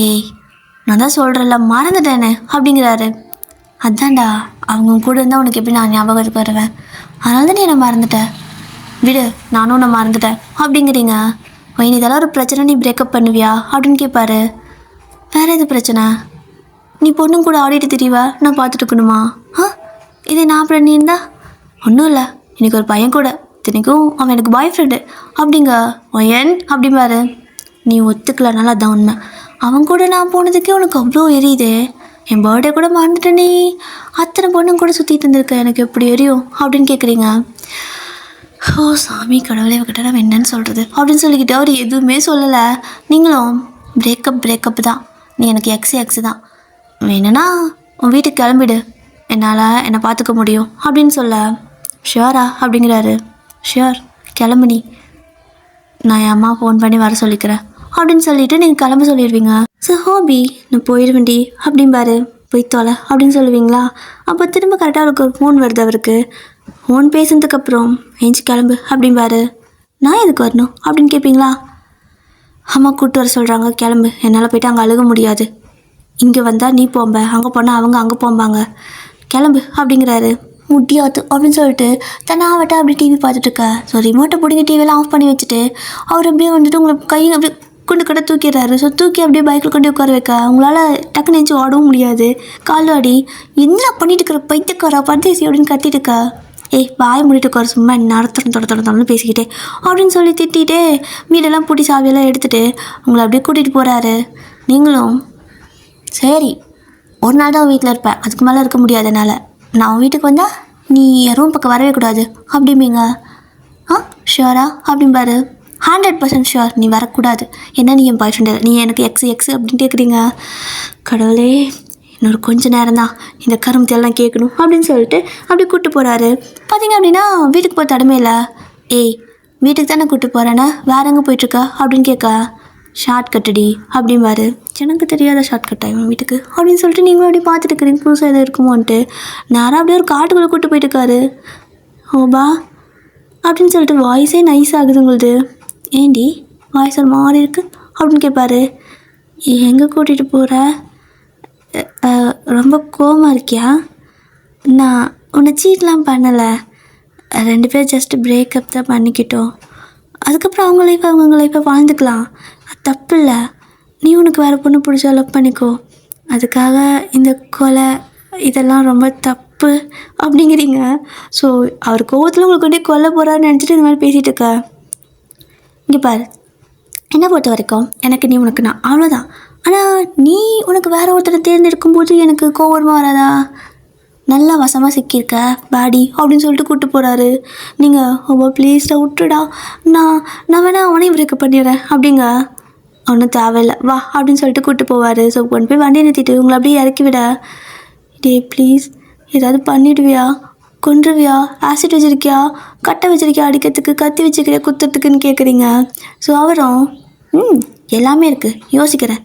ஏய் நான் தான் சொல்கிறேன்ல மறந்துட்டேனே அப்படிங்கிறாரு. அதான்டா அவங்க கூட இருந்தால் உனக்கு எப்படி நான் ஞாபகத்துக்கு வருவேன், அதனால தான் நீ என்னை மறந்துட்டேன், விடு நானும் உன்னை மறந்துட்டேன் அப்படிங்கிறீங்க. நீ இதெல்லாம் ஒரு பிரச்சனை, நீ பிரேக்கப் பண்ணுவியா அப்படின்னு கேட்பாரு. வேறு எது பிரச்சனை, நீ பொண்ணும் கூட ஆடிட்டு தெரியவா, நான் பார்த்துட்டு இருக்கணுமா, இதே நான் பண்ணியிருந்தா ஒன்றும் இல்லை, எனக்கு ஒரு பையன் கூட, இத்தனைக்கும் அவன் எனக்கு பாய் ஃப்ரெண்டு அப்படிங்க, ஏன் அப்படிம்பாரு. நீ ஒத்துக்கலனால அதான் உண்மை, அவன் கூட நான் போனதுக்கே உனக்கு அவ்வளோ எரியுதே, என் பர்த்டே கூட மறந்துட்டேன், நீ அத்தனை பொண்ணும் கூட சுற்றிட்டு இருந்திருக்க, எனக்கு எப்படி எரியும் அப்படின்னு கேட்குறீங்க. ஓ சாமி கடவுளே கிட்ட நான் என்னன்னு சொல்கிறது அப்படின்னு சொல்லிக்கிட்டு அவர் எதுவுமே சொல்லலை. நீங்களும் பிரேக்கப் தான், நீ எனக்கு எக்ஸ் தான், வேணும்னா உன் வீட்டுக்கு கிளம்பிடு, என்னால் என்னை பார்த்துக்க முடியும் அப்படின்னு சொல்ல, ஷியோரா அப்படிங்கிறாரு. ஷியோர் கிளம்பு, நீ நான் என் அம்மா ஃபோன் பண்ணி வர சொல்லிக்கிறேன் அப்படின்னு சொல்லிவிட்டு நீங்கள் கிளம்ப சொல்லிடுவீங்க. ஸோ ஹாபி நான் போயிடுவேண்டி அப்படிம்பாரு. போய் தொலை அப்படின்னு சொல்லுவீங்களா. அப்போ திரும்ப கரெக்டாக அவருக்கு ஒரு ஃபோன் வருது. அவருக்கு ஃபோன் பேசுனதுக்கப்புறம் ஏஞ்சி கிளம்பு அப்படிம்பாரு. நான் எதுக்கு வரணும் அப்படின்னு கேட்பீங்களா. அம்மா கூப்பிட்டு வர சொல்கிறாங்க, கிளம்பு, என்னால் போய்ட்டு அங்கே அழுக முடியாது, இங்கே வந்தால் நீ போம்ப, அங்கே போனால் அவங்க அங்கே போம்பாங்க, கிளம்பு அப்படிங்கிறாரு. முடியாது அப்படின்னு சொல்லிட்டு தன்னாவட்ட அப்படி டிவி பார்த்துட்ருக்க. ஸோ ரிமோட்டை பிடிங்க டிவியெல்லாம் ஆஃப் பண்ணி வச்சுட்டு அவர் அப்படியே வந்துட்டு உங்களை கையை அப்படியே கொண்டு கடை தூக்கிடுறாரு. ஸோ தூக்கி அப்படியே பைக்கில் கொண்டு உட்கார வைக்க உங்களால் டக்குன்னு நினச்சி ஓடவும் முடியாது. கால் வாடி என்ன பண்ணிட்டு இருக்கிற பைத்தியக்காரா பர்தேசி அப்படின்னு கத்திட்டு இருக்கா. ஏய் வாய் முடிட்டு உட்கார, சும்மா நடத்துறோம் பேசிக்கிட்டே அப்படின்னு சொல்லி திட்டிகிட்டே வீடெல்லாம் பூட்டி சாவியெல்லாம் எடுத்துகிட்டு உங்களை அப்படியே கூட்டிகிட்டு போகிறாரு. நீங்களும் சரி ஒரு நாள் தான் வீட்டில் இருப்பேன், அதுக்கு மேலே இருக்க முடியாது என்னால், நான் உன் வீட்டுக்கு வந்தால் நீ ரூம் பக்கம் வரவே கூடாது அப்படிம்பீங்க. ஷியோரா அப்படிம்பாரு. 100% ஷியோர், நீ வரக்கூடாது, என்ன நீ என் பாய் ஃப்ரெண்டு, நீ எனக்கு எக்ஸ் அப்படின்னு கேட்குறீங்க. கடவுளே இன்னொரு கொஞ்சம் நேரம் தான் இந்த கருமத்தையெல்லாம் கேட்கணும் அப்படின்னு சொல்லிட்டு அப்படி கூப்பிட்டு போகிறாரு. பார்த்தீங்க அப்படின்னா வீட்டுக்கு போகிற தடமே இல்லை. ஏய் வீட்டுக்கு தானே கூப்பிட்டு போகிறேன்னா வேற எங்கே போயிட்டுருக்கா அப்படின்னு கேட்க, ஷார்ட் கட்டுடி அப்படிம்பாரு. எனக்கு தெரியாத ஷார்ட் கட் ஆகிடும் வீட்டுக்கு அப்படின்னு சொல்லிட்டு நீங்களும் அப்படியே பார்த்துட்டு இருக்கிறீங்க புதுசாக எதாவது இருக்குமோன்ட்டு. நேராக அப்படியே ஒரு காட்டுக்குள்ளே கூப்பிட்டு போயிட்டுருக்காரு. ஓபா அப்படின்னு சொல்லிட்டு வாய்ஸே நைஸ் ஆகுது உங்களுது. ஏண்டி வாய்ஸ் ஒரு மாறி இருக்குது அப்படின்னு கேட்பாரு. எங்கே கூட்டிகிட்டு போகிற, ரொம்ப கோவமாக இருக்கியா, நான் உன்னை சீட்லாம் பண்ணலை, 2 பேர் ஜஸ்ட்டு பிரேக்கப் தான் பண்ணிக்கிட்டோம், அதுக்கப்புறம் அவங்க லைஃப்பை வாழ்ந்துக்கலாம், அது தப்பு இல்லை, நீ உனக்கு வேறு பொண்ணு பிடிச்சா லவ் பண்ணிக்கோ, அதுக்காக இந்த கொலை இதெல்லாம் ரொம்ப தப்பு அப்படிங்கிறீங்க. ஸோ அவர் கோவத்தில் உங்களுக்கு கொண்டே கொல்ல போகிறான்னு நினச்சிட்டு இந்த மாதிரி பேசிகிட்டு இருக்க. இங்கே பாரு, என்னை பொறுத்த வரைக்கும் எனக்கு நீ உனக்கு நான் அவ்வளோதான். ஆனால் நீ உனக்கு வேறு ஒருத்தரை தேர்ந்தெடுக்கும்போது எனக்கு கோவமாக வராதா. நல்லா வசமாக சிக்கியிருக்க பாடி அப்படின்னு சொல்லிட்டு கூப்பிட்டு போகிறாரு. நீங்கள் ரொம்ப ப்ளீஸ்டா விட்டுடா, நான் வேணா அவனையும் பிரேக்கப் பண்ணிடுறேன் அப்படிங்க. ஒன்றும் தேவையில்லை வா அப்படின்னு சொல்லிட்டு கூப்பிட்டு போவார். ஸோ கொண்டு போய் வண்டியை நிறுத்திட்டு உங்களை அப்படியே இறக்கி விட, டே ப்ளீஸ் ஏதாவது பண்ணிடுவியா, கொன்றுவியா, ஆசிட் வச்சுருக்கியா, கட்டை வச்சுருக்கியா, அடிக்கிறதுக்கு கத்தி வச்சுக்கிறியா, குத்துறதுக்குன்னு கேட்குறீங்க. ஸோ அவரும் எல்லாமே இருக்குது, யோசிக்கிறேன்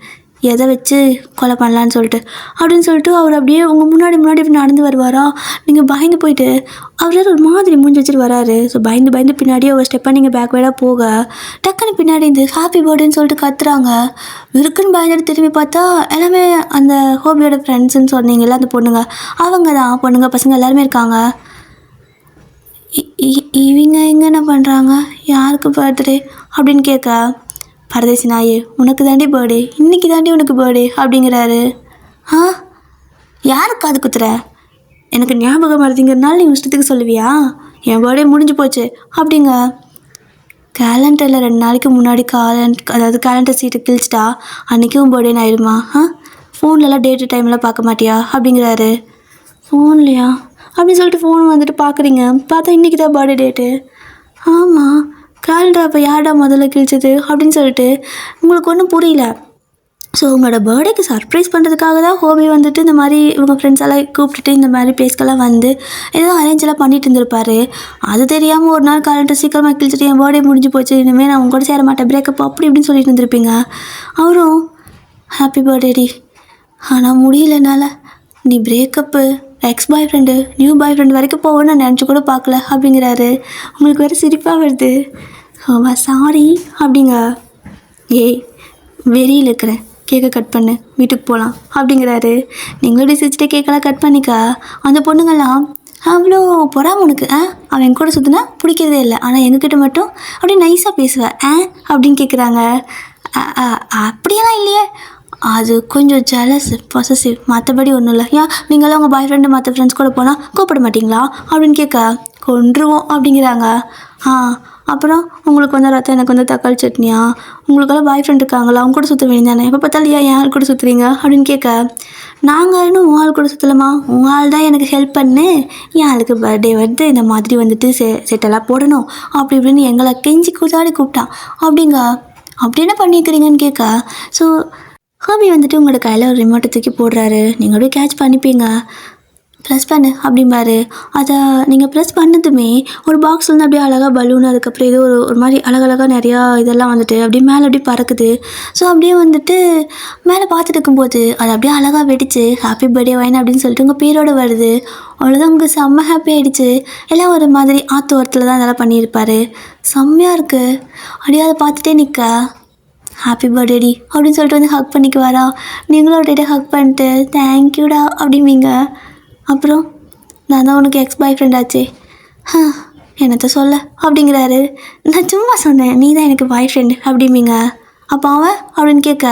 எதை வச்சு கொலை பண்ணலான்னு சொல்லிட்டு அப்படின்னு சொல்லிட்டு அவர் அப்படியே உங்கள் முன்னாடி இப்படி நடந்து வருவாரா. நீங்கள் பயந்து போயிட்டு அவர் ஒரு மாதிரி மூஞ்சி வச்சுட்டு வராரு. ஸோ பயந்து பின்னாடியே ஒரு ஸ்டெப்பாக நீங்கள் பேக்வேர்டாக போக டக்குன்னு பின்னாடி இந்த ஹாப்பி பர்த்டேன்னு சொல்லிட்டு கத்துறாங்க. இருக்குன்னு பயந்துட்டு திரும்பி பார்த்தா எல்லாமே அந்த ஹோபியோட ஃப்ரெண்ட்ஸுன்னு சொன்னீங்கல்ல அந்த பொண்ணுங்க, அவங்க தான் பொண்ணுங்க பசங்க எல்லாருமே இருக்காங்க. இவங்க எங்கே என்ன பண்ணுறாங்க, யாருக்கு பர்த்டே அப்படின்னு கேட்க, பரதேசி நாயே உனக்கு தாண்டி பர்த்டே, இன்றைக்கி தாண்டி உனக்கு பர்த்டே அப்படிங்கிறாரு. ஆ, யாருக்கு காது குத்துற? எனக்கு ஞாபகம் வருதுங்கிறதுனால நீ இஷ்டத்துக்கு சொல்லுவியா? என் பர்த்டே முடிஞ்சு போச்சு அப்படிங்க. கேலண்டரில் 2 நாளைக்கு முன்னாடி அதாவது கேலண்டர் சீட்டை கிழிச்சிட்டா அன்றைக்கும் பர்த்டேன்னு ஆயிடுமா? ஃபோன்லலாம் டேட்டு டைம்லாம் பார்க்க மாட்டியா அப்படிங்கிறாரு. ஃபோன்லையா அப்படின்னு சொல்லிட்டு ஃபோன் வந்துட்டு பார்க்குறீங்க. பார்த்தா இன்றைக்கி தான் பர்த்டே டேட்டு. ஆமாம், கேலண்டர் அப்போ யார்டா முதல்ல கிழிச்சது அப்படின்னு சொல்லிட்டு உங்களுக்கு ஒன்றும் புரியல. ஸோ உங்களோட பர்த்டேக்கு சர்ப்ரைஸ் பண்ணுறதுக்காக தான் ஹோபி வந்துட்டு இந்த மாதிரி இவங்க ஃப்ரெண்ட்ஸ் எல்லாம் கூப்பிட்டுட்டு இந்த மாதிரி பிளேஸ்க்கெல்லாம் வந்து ஏதோ அரேஞ்செல்லாம் பண்ணிட்டு இருந்திருப்பாரு. அது தெரியாமல் ஒரு நாள் கேலண்டர் சீக்கிரமாக கிழிச்சிட்டு என் பர்த்டே முடிஞ்சு போச்சு, இனிமேல் நான் உங்க கூட சேர மாட்டேன், பிரேக்கப் அப்படி இப்படின்னு சொல்லிட்டு இருந்திருப்பீங்க. அவரும் ஹாப்பி பர்த்டேடி, ஆனால் முடியலனால நீ break-up, X boy friend, new boy friend வரைக்கும் போகணும்னு நான் நினச்சி கூட பார்க்கல அப்படிங்கிறாரு. உங்களுக்கு வேறு சிரிப்பாக வருது. சாரி அப்படிங்க. ஏய், வெறியில் இருக்கிறேன், கேக்கை கட் பண்ணு, வீட்டுக்கு போகலாம் அப்படிங்கிறாரு. நீங்களும் சிரிச்சிட்டே கேக்கெல்லாம் கட் பண்ணிக்கா. அந்த பொண்ணுங்கள்லாம் அவ்வளோ பொறாம உனக்கு, அவன் கூட சுற்றினா பிடிக்கிறதே இல்லை, ஆனால் எங்ககிட்ட மட்டும் அப்படியே நைஸாக பேசுவேன் அப்படின்னு கேட்குறாங்க. அப்படியெல்லாம் இல்லையே, அது கொஞ்சம் ஜெலஸ், பொசசிவ், மற்றபடி ஒன்றும் இல்லை. ஏன் நீங்களாம் உங்கள் பாய் ஃப்ரெண்டு மற்ற ஃப்ரெண்ட்ஸ் கூட போனால் கூப்பிட மாட்டிங்களா அப்படின்னு கேட்க, கொன்றுவோம் அப்படிங்கிறாங்க. அப்புறம் உங்களுக்கு வந்து ரத்தம், எனக்கு வந்து தக்காளி சட்னியா? உங்களுக்கெல்லாம் பாய் ஃப்ரெண்ட் இருக்காங்களா, அவங்க கூட சுற்ற வேண்டியதானே, எப்போ பார்த்தாலும் ஏன் ஆள் கூட சுற்றுறீங்க அப்படின்னு கேட்க, நாங்கள் இன்னும் உன் ஆள் கூட சுற்றலாமா, உங்கள் ஆள் தான் எனக்கு ஹெல்ப் பண்ணு, என் ஆளுக்கு பர்த்டே வந்து இந்த மாதிரி வந்துட்டு செட்டெல்லாம் போடணும் அப்படி இப்படின்னு எங்களை கெஞ்சி கூத்தாடி கூப்பிட்டான் அப்படிங்க. அப்படி என்ன பண்ணிக்கிறீங்கன்னு கேட்க, ஸோ ஹாபி வந்துட்டு உங்களோட கையில் ஒரு ரிமோட்டை தூக்கி போடுறாரு. நீங்கள் அப்படியே கேட்ச் பண்ணிப்பீங்க. ப்ரெஸ் பண்ணு அப்படிம்பாரு. அதை நீங்கள் ப்ரெஸ் பண்ணதுமே ஒரு பாக்ஸ் வந்து அப்படியே அழகாக பலூன், அதுக்கப்புறம் ஏதோ ஒரு மாதிரி அழகழகாக நிறையா இதெல்லாம் வந்துட்டு அப்படியே மேலே அப்படியே பறக்குது. ஸோ அப்படியே வந்துட்டு மேலே பார்த்துட்டு இருக்கும்போது அது அப்படியே அழகாக வெடிச்சு ஹாப்பி பர்த்டே வைன் அப்படின்னு சொல்லிட்டு உங்கள் பேரோடு வருது. அவ்வளோதான், உங்களுக்கு செம்ம ஹாப்பி ஆகிடுச்சு. எல்லாம் ஒரு மாதிரி ஆற்று ஓரத்தில் தான் அதெல்லாம் பண்ணியிருப்பார். செம்மையாக இருக்குது. அப்படியே அதை பார்த்துட்டே நிற்க, ஹாப்பி பர்த்டேடி அப்படின்னு சொல்லிட்டு வந்து ஹக் பண்ணிக்கு வரா. நீங்களும் அப்படியே ஹக் பண்ணிட்டு தேங்க்யூடா அப்படிம்பீங்க. அப்புறம் நான் தான் உனக்கு எக்ஸ் பாய் ஃப்ரெண்ட் ஆச்சே, என்னத்த சொல்ல அப்படிங்கிறாரு. நான் சும்மா சொன்னேன், நீ தான் எனக்கு பாய் ஃப்ரெண்டு அப்படிம்பீங்க. அப்போ அவன் அப்படின்னு கேட்க,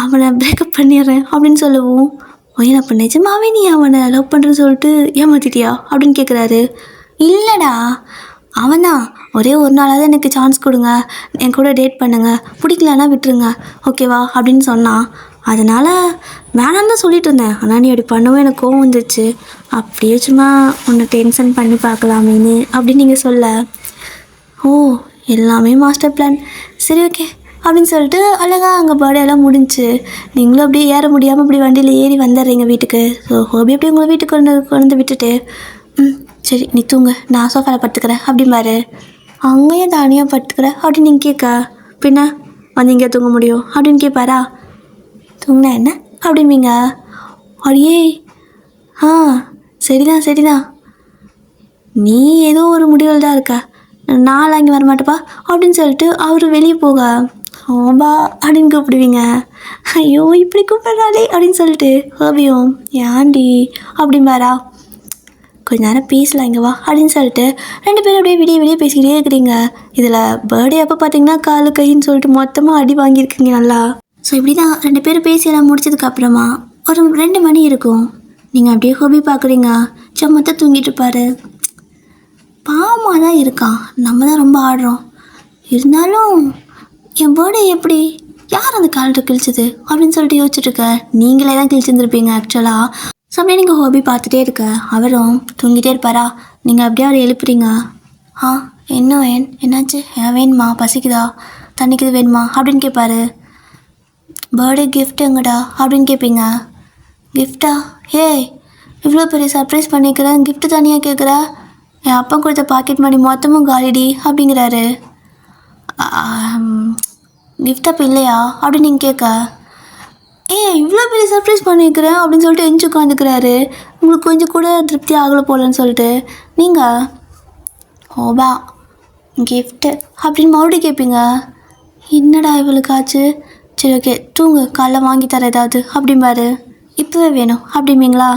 அவனை பிரேக்கப் பண்ணிடுறேன் அப்படின்னு சொல்லவும், ஒய்யா அப்போ நிஜமாவே நீ அவனை லவ் பண்ணுறேன்னு சொல்லிட்டு ஏமாத்திட்டியா அப்படின்னு கேட்குறாரு. இல்லைடா, அவன் தான் ஒரே ஒரு நாளாவது எனக்கு சான்ஸ் கொடுங்க, என் கூட டேட் பண்ணுங்க, பிடிக்கலன்னா விட்டுருங்க ஓகேவா அப்படின்னு சொன்னான். அதனால் வேணான்னு தான் சொல்லிட்டு இருந்தேன், ஆனால் நீ அப்படி பண்ணவும் எனக்கு கோவம் வந்துச்சு, அப்படியே சும்மா உன்னை டென்ஷன் பண்ணி பார்க்கலாமேன்னு அப்படின்னு நீங்கள் சொல்ல, ஓ எல்லாமே மாஸ்டர் பிளான், சரி ஓகே அப்படின்னு சொல்லிட்டு அழகாக அங்கே பர்த்டேலாம் முடிஞ்சு நீங்களும் அப்படியே ஏற முடியாமல் அப்படி வண்டியில் ஏறி வந்துடுறீங்க வீட்டுக்கு. ஸோ ஹோபி அப்படியே உங்களை வீட்டுக்கு கொண்டு விட்டுட்டு, சரி நீ தூங்க, நான் சோஃபாவில் படுத்துக்கிறேன் அப்படிம்பாரு. அங்கேயும் தனியாக படுத்துக்கிறேன் அப்படின்னு நீங்கள் கேட்க, பின்ன வந்து இங்கே தூங்க முடியும் அப்படின்னு கேட்பாரா. தூங்கினா என்ன அப்படிம்பீங்க. அடியே சரிதான் சரிதான், நீ ஏதோ ஒரு முடிவில் தான் இருக்க, நாள் அங்கே வரமாட்டேப்பா அப்படின்னு சொல்லிட்டு அவர் வெளியே போக, ஓபா அப்படின்னு கூப்பிடுவீங்க. ஐயோ இப்படி கூப்பிட்றாளே அப்படின்னு சொல்லிட்டு ஹோபியும் ஏன்டி அப்படிம்பாரா. கொஞ்ச நேரம் பேசலாம் இங்கே வா அப்படின்னு சொல்லிட்டு 2 பேரும் அப்படியே விடிய பேசிக்கிட்டே இருக்கிறீங்க. இதில் பர்த்டே அப்போ பார்த்தீங்கன்னா காலு கைன்னு சொல்லிட்டு மொத்தமாக அடி வாங்கியிருக்கீங்க நல்லா. ஸோ இப்படி தான் 2 பேரும் பேசியெல்லாம் முடிச்சதுக்கப்புறமா ஒரு 2 மணி இருக்கும். நீங்கள் அப்படியே ஹோபி பார்க்குறீங்க, சும்மா தூங்கிட்டு இருப்பாரு. பாவமாக தான் இருக்கான், நம்ம தான் ரொம்ப ஆடுறோம், இருந்தாலும் என் பர்த்டே எப்படி, யார் அந்த காலத்தை கிழிச்சது அப்படின்னு சொல்லிட்டு யோசிச்சுட்ருக்க. நீங்களே தான் கிழிச்சிருந்துருப்பீங்க ஆக்சுவலாக. ஸோ அப்படியே நீங்கள் ஹோபி பார்த்துட்டே இருக்க, அவரும் தூங்கிட்டே இருப்பாரா. நீங்கள் அப்படியே அவரை எழுப்புறீங்க. என்ன என்னாச்சு, வேணுமா, பசிக்குதா, தண்ணிக்குது வேணுமா அப்படின்னு கேட்பாரு. பர்த்டே கிஃப்ட் எங்கடா அப்படின்னு கேட்பீங்க. கிஃப்டா, இவ்வளோ பெரிய சர்ப்ரைஸ் பண்ணிக்கிறேன், கிஃப்ட்டு தனியாக கேட்குற, என் அப்பா கொடுத்த பாக்கெட் மணி மொத்தமும் காலிடி அப்படிங்கிறாரு. கிஃப்ட் அப்போ இல்லையா அப்படின்னு நீங்கள் கேட்க, இவ்வளோ பெரிய சர்ப்ரைஸ் பண்ணிக்கிறேன் அப்படின்னு சொல்லிட்டு எஞ்சி உட்காந்துக்கிறாரு. உங்களுக்கு கொஞ்சம் கூட திருப்தி ஆகலை போலன்னு சொல்லிட்டு நீங்கள் ஓபா கிஃப்ட்டு அப்படின்னு மறுபடியும் கேட்பீங்க. என்னடா இவளுக்கு ஆச்சு, சரி ஓகே தூங்கு, காலைல வாங்கி தர ஏதாவது அப்படிம்பாரு. இப்போவே வேணும் அப்படிம்பீங்களா.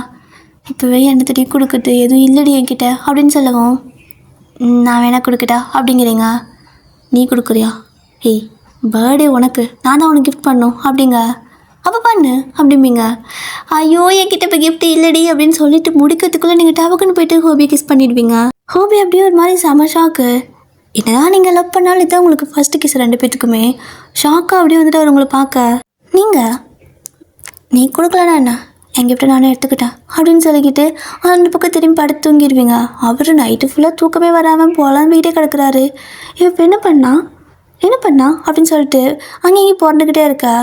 இப்போவே என்ன தேடி கொடுக்குறது எதுவும் இல்லடி என்கிட்ட அப்படின்னு சொல்லவும், நான் வேணா கொடுக்கட்டா அப்படிங்கிறீங்க. நீ கொடுக்குறியா, பர்த்டே உனக்கு, நான் தான் உனக்கு கிஃப்ட் பண்ணும் அப்படிங்க. அப்போ பண்ணு அப்படிம்பீங்க. ஐயோ என்கிட்ட இப்போ கிஃப்ட் இல்லடி அப்படின்னு சொல்லிட்டு முடிக்கிறதுக்குள்ளே நீங்கள் டவக்குன்னு போயிட்டு ஹோபியை கிஸ் பண்ணிடுவீங்க. ஹோபி அப்படியே ஒரு மாதிரி செம ஷாக்கு. என்னதான் நீங்கள் லவ் பண்ணாலும் இதான் உங்களுக்கு ஃபஸ்ட்டு கிஸ் 2 பேத்துக்குமே. ஷாக்காக அப்படியே வந்துட்டு அவர் உங்களை பார்க்க, நீங்கள் நீ கொடுக்கலனா என்ன, என் கிஃப்ட்டை நானே எடுத்துக்கிட்டேன் அப்படின்னு சொல்லிக்கிட்டு அந்த பக்கம் திரும்பி படுத்து தூங்கிடுவீங்க. அவர் நைட்டு ஃபுல்லாக தூக்கமே வராமல் போகலாம் வீட்டே கிடக்குறாரு. இப்போ என்ன பண்ணா அப்படின்னு சொல்லிட்டு அங்கேயும் பிறந்துக்கிட்டே இருக்கா.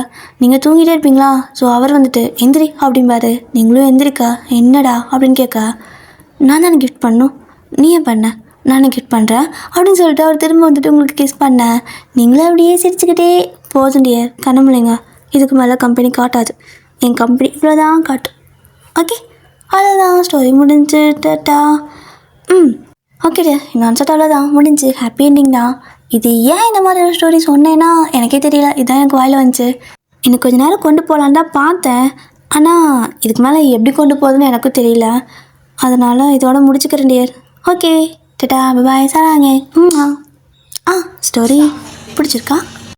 நீங்கள் தூங்கிட்டே இருப்பீங்களா? ஸோ அவர் வந்துட்டு எந்திரி அப்படிம்பாரு. நீங்களும் எந்திரிக்கா, என்னடா அப்படின்னு கேட்க, நான் தானே கிஃப்ட் பண்ணும், நீ ஏன் பண்ண, நானே கிஃப்ட் பண்ணுறேன் அப்படின்னு சொல்லிட்டு அவர் திரும்ப வந்துட்டு உங்களுக்கு கிஸ் பண்ணேன். நீங்களே அப்படியே சிரிச்சுக்கிட்டே போதும் டியர், கண்ணமுலைங்க, இதுக்கு மேலே கம்பெனி காட்டாது, என் கம்பெனி இவ்வளோதான் காட்டும். ஓகே, அவ்வளோதான், ஸ்டோரி முடிஞ்சு. டாட்டா. ஓகே டியர், இந்த ஆன்சர் அவ்வளோதான், முடிஞ்சு, ஹாப்பி எண்டிங் தான். இது ஏன் இந்த மாதிரி ஒரு ஸ்டோரி சொன்னேன்னா எனக்கே தெரியல, இதுதான் எனக்கு வாயில் வந்துச்சு. எனக்கு கொஞ்சம் நேரம் கொண்டு போகலான்னு தான் பார்த்தேன், ஆனால் இதுக்கு மேலே எப்படி கொண்டு போகுதுன்னு எனக்கும் தெரியல. அதனால் இதோட முடிச்சுக்கிறேன் டியர். ஓகே, டாட்டா, பாய், சாராங்க. ஸ்டோரி பிடிச்சிருக்கா?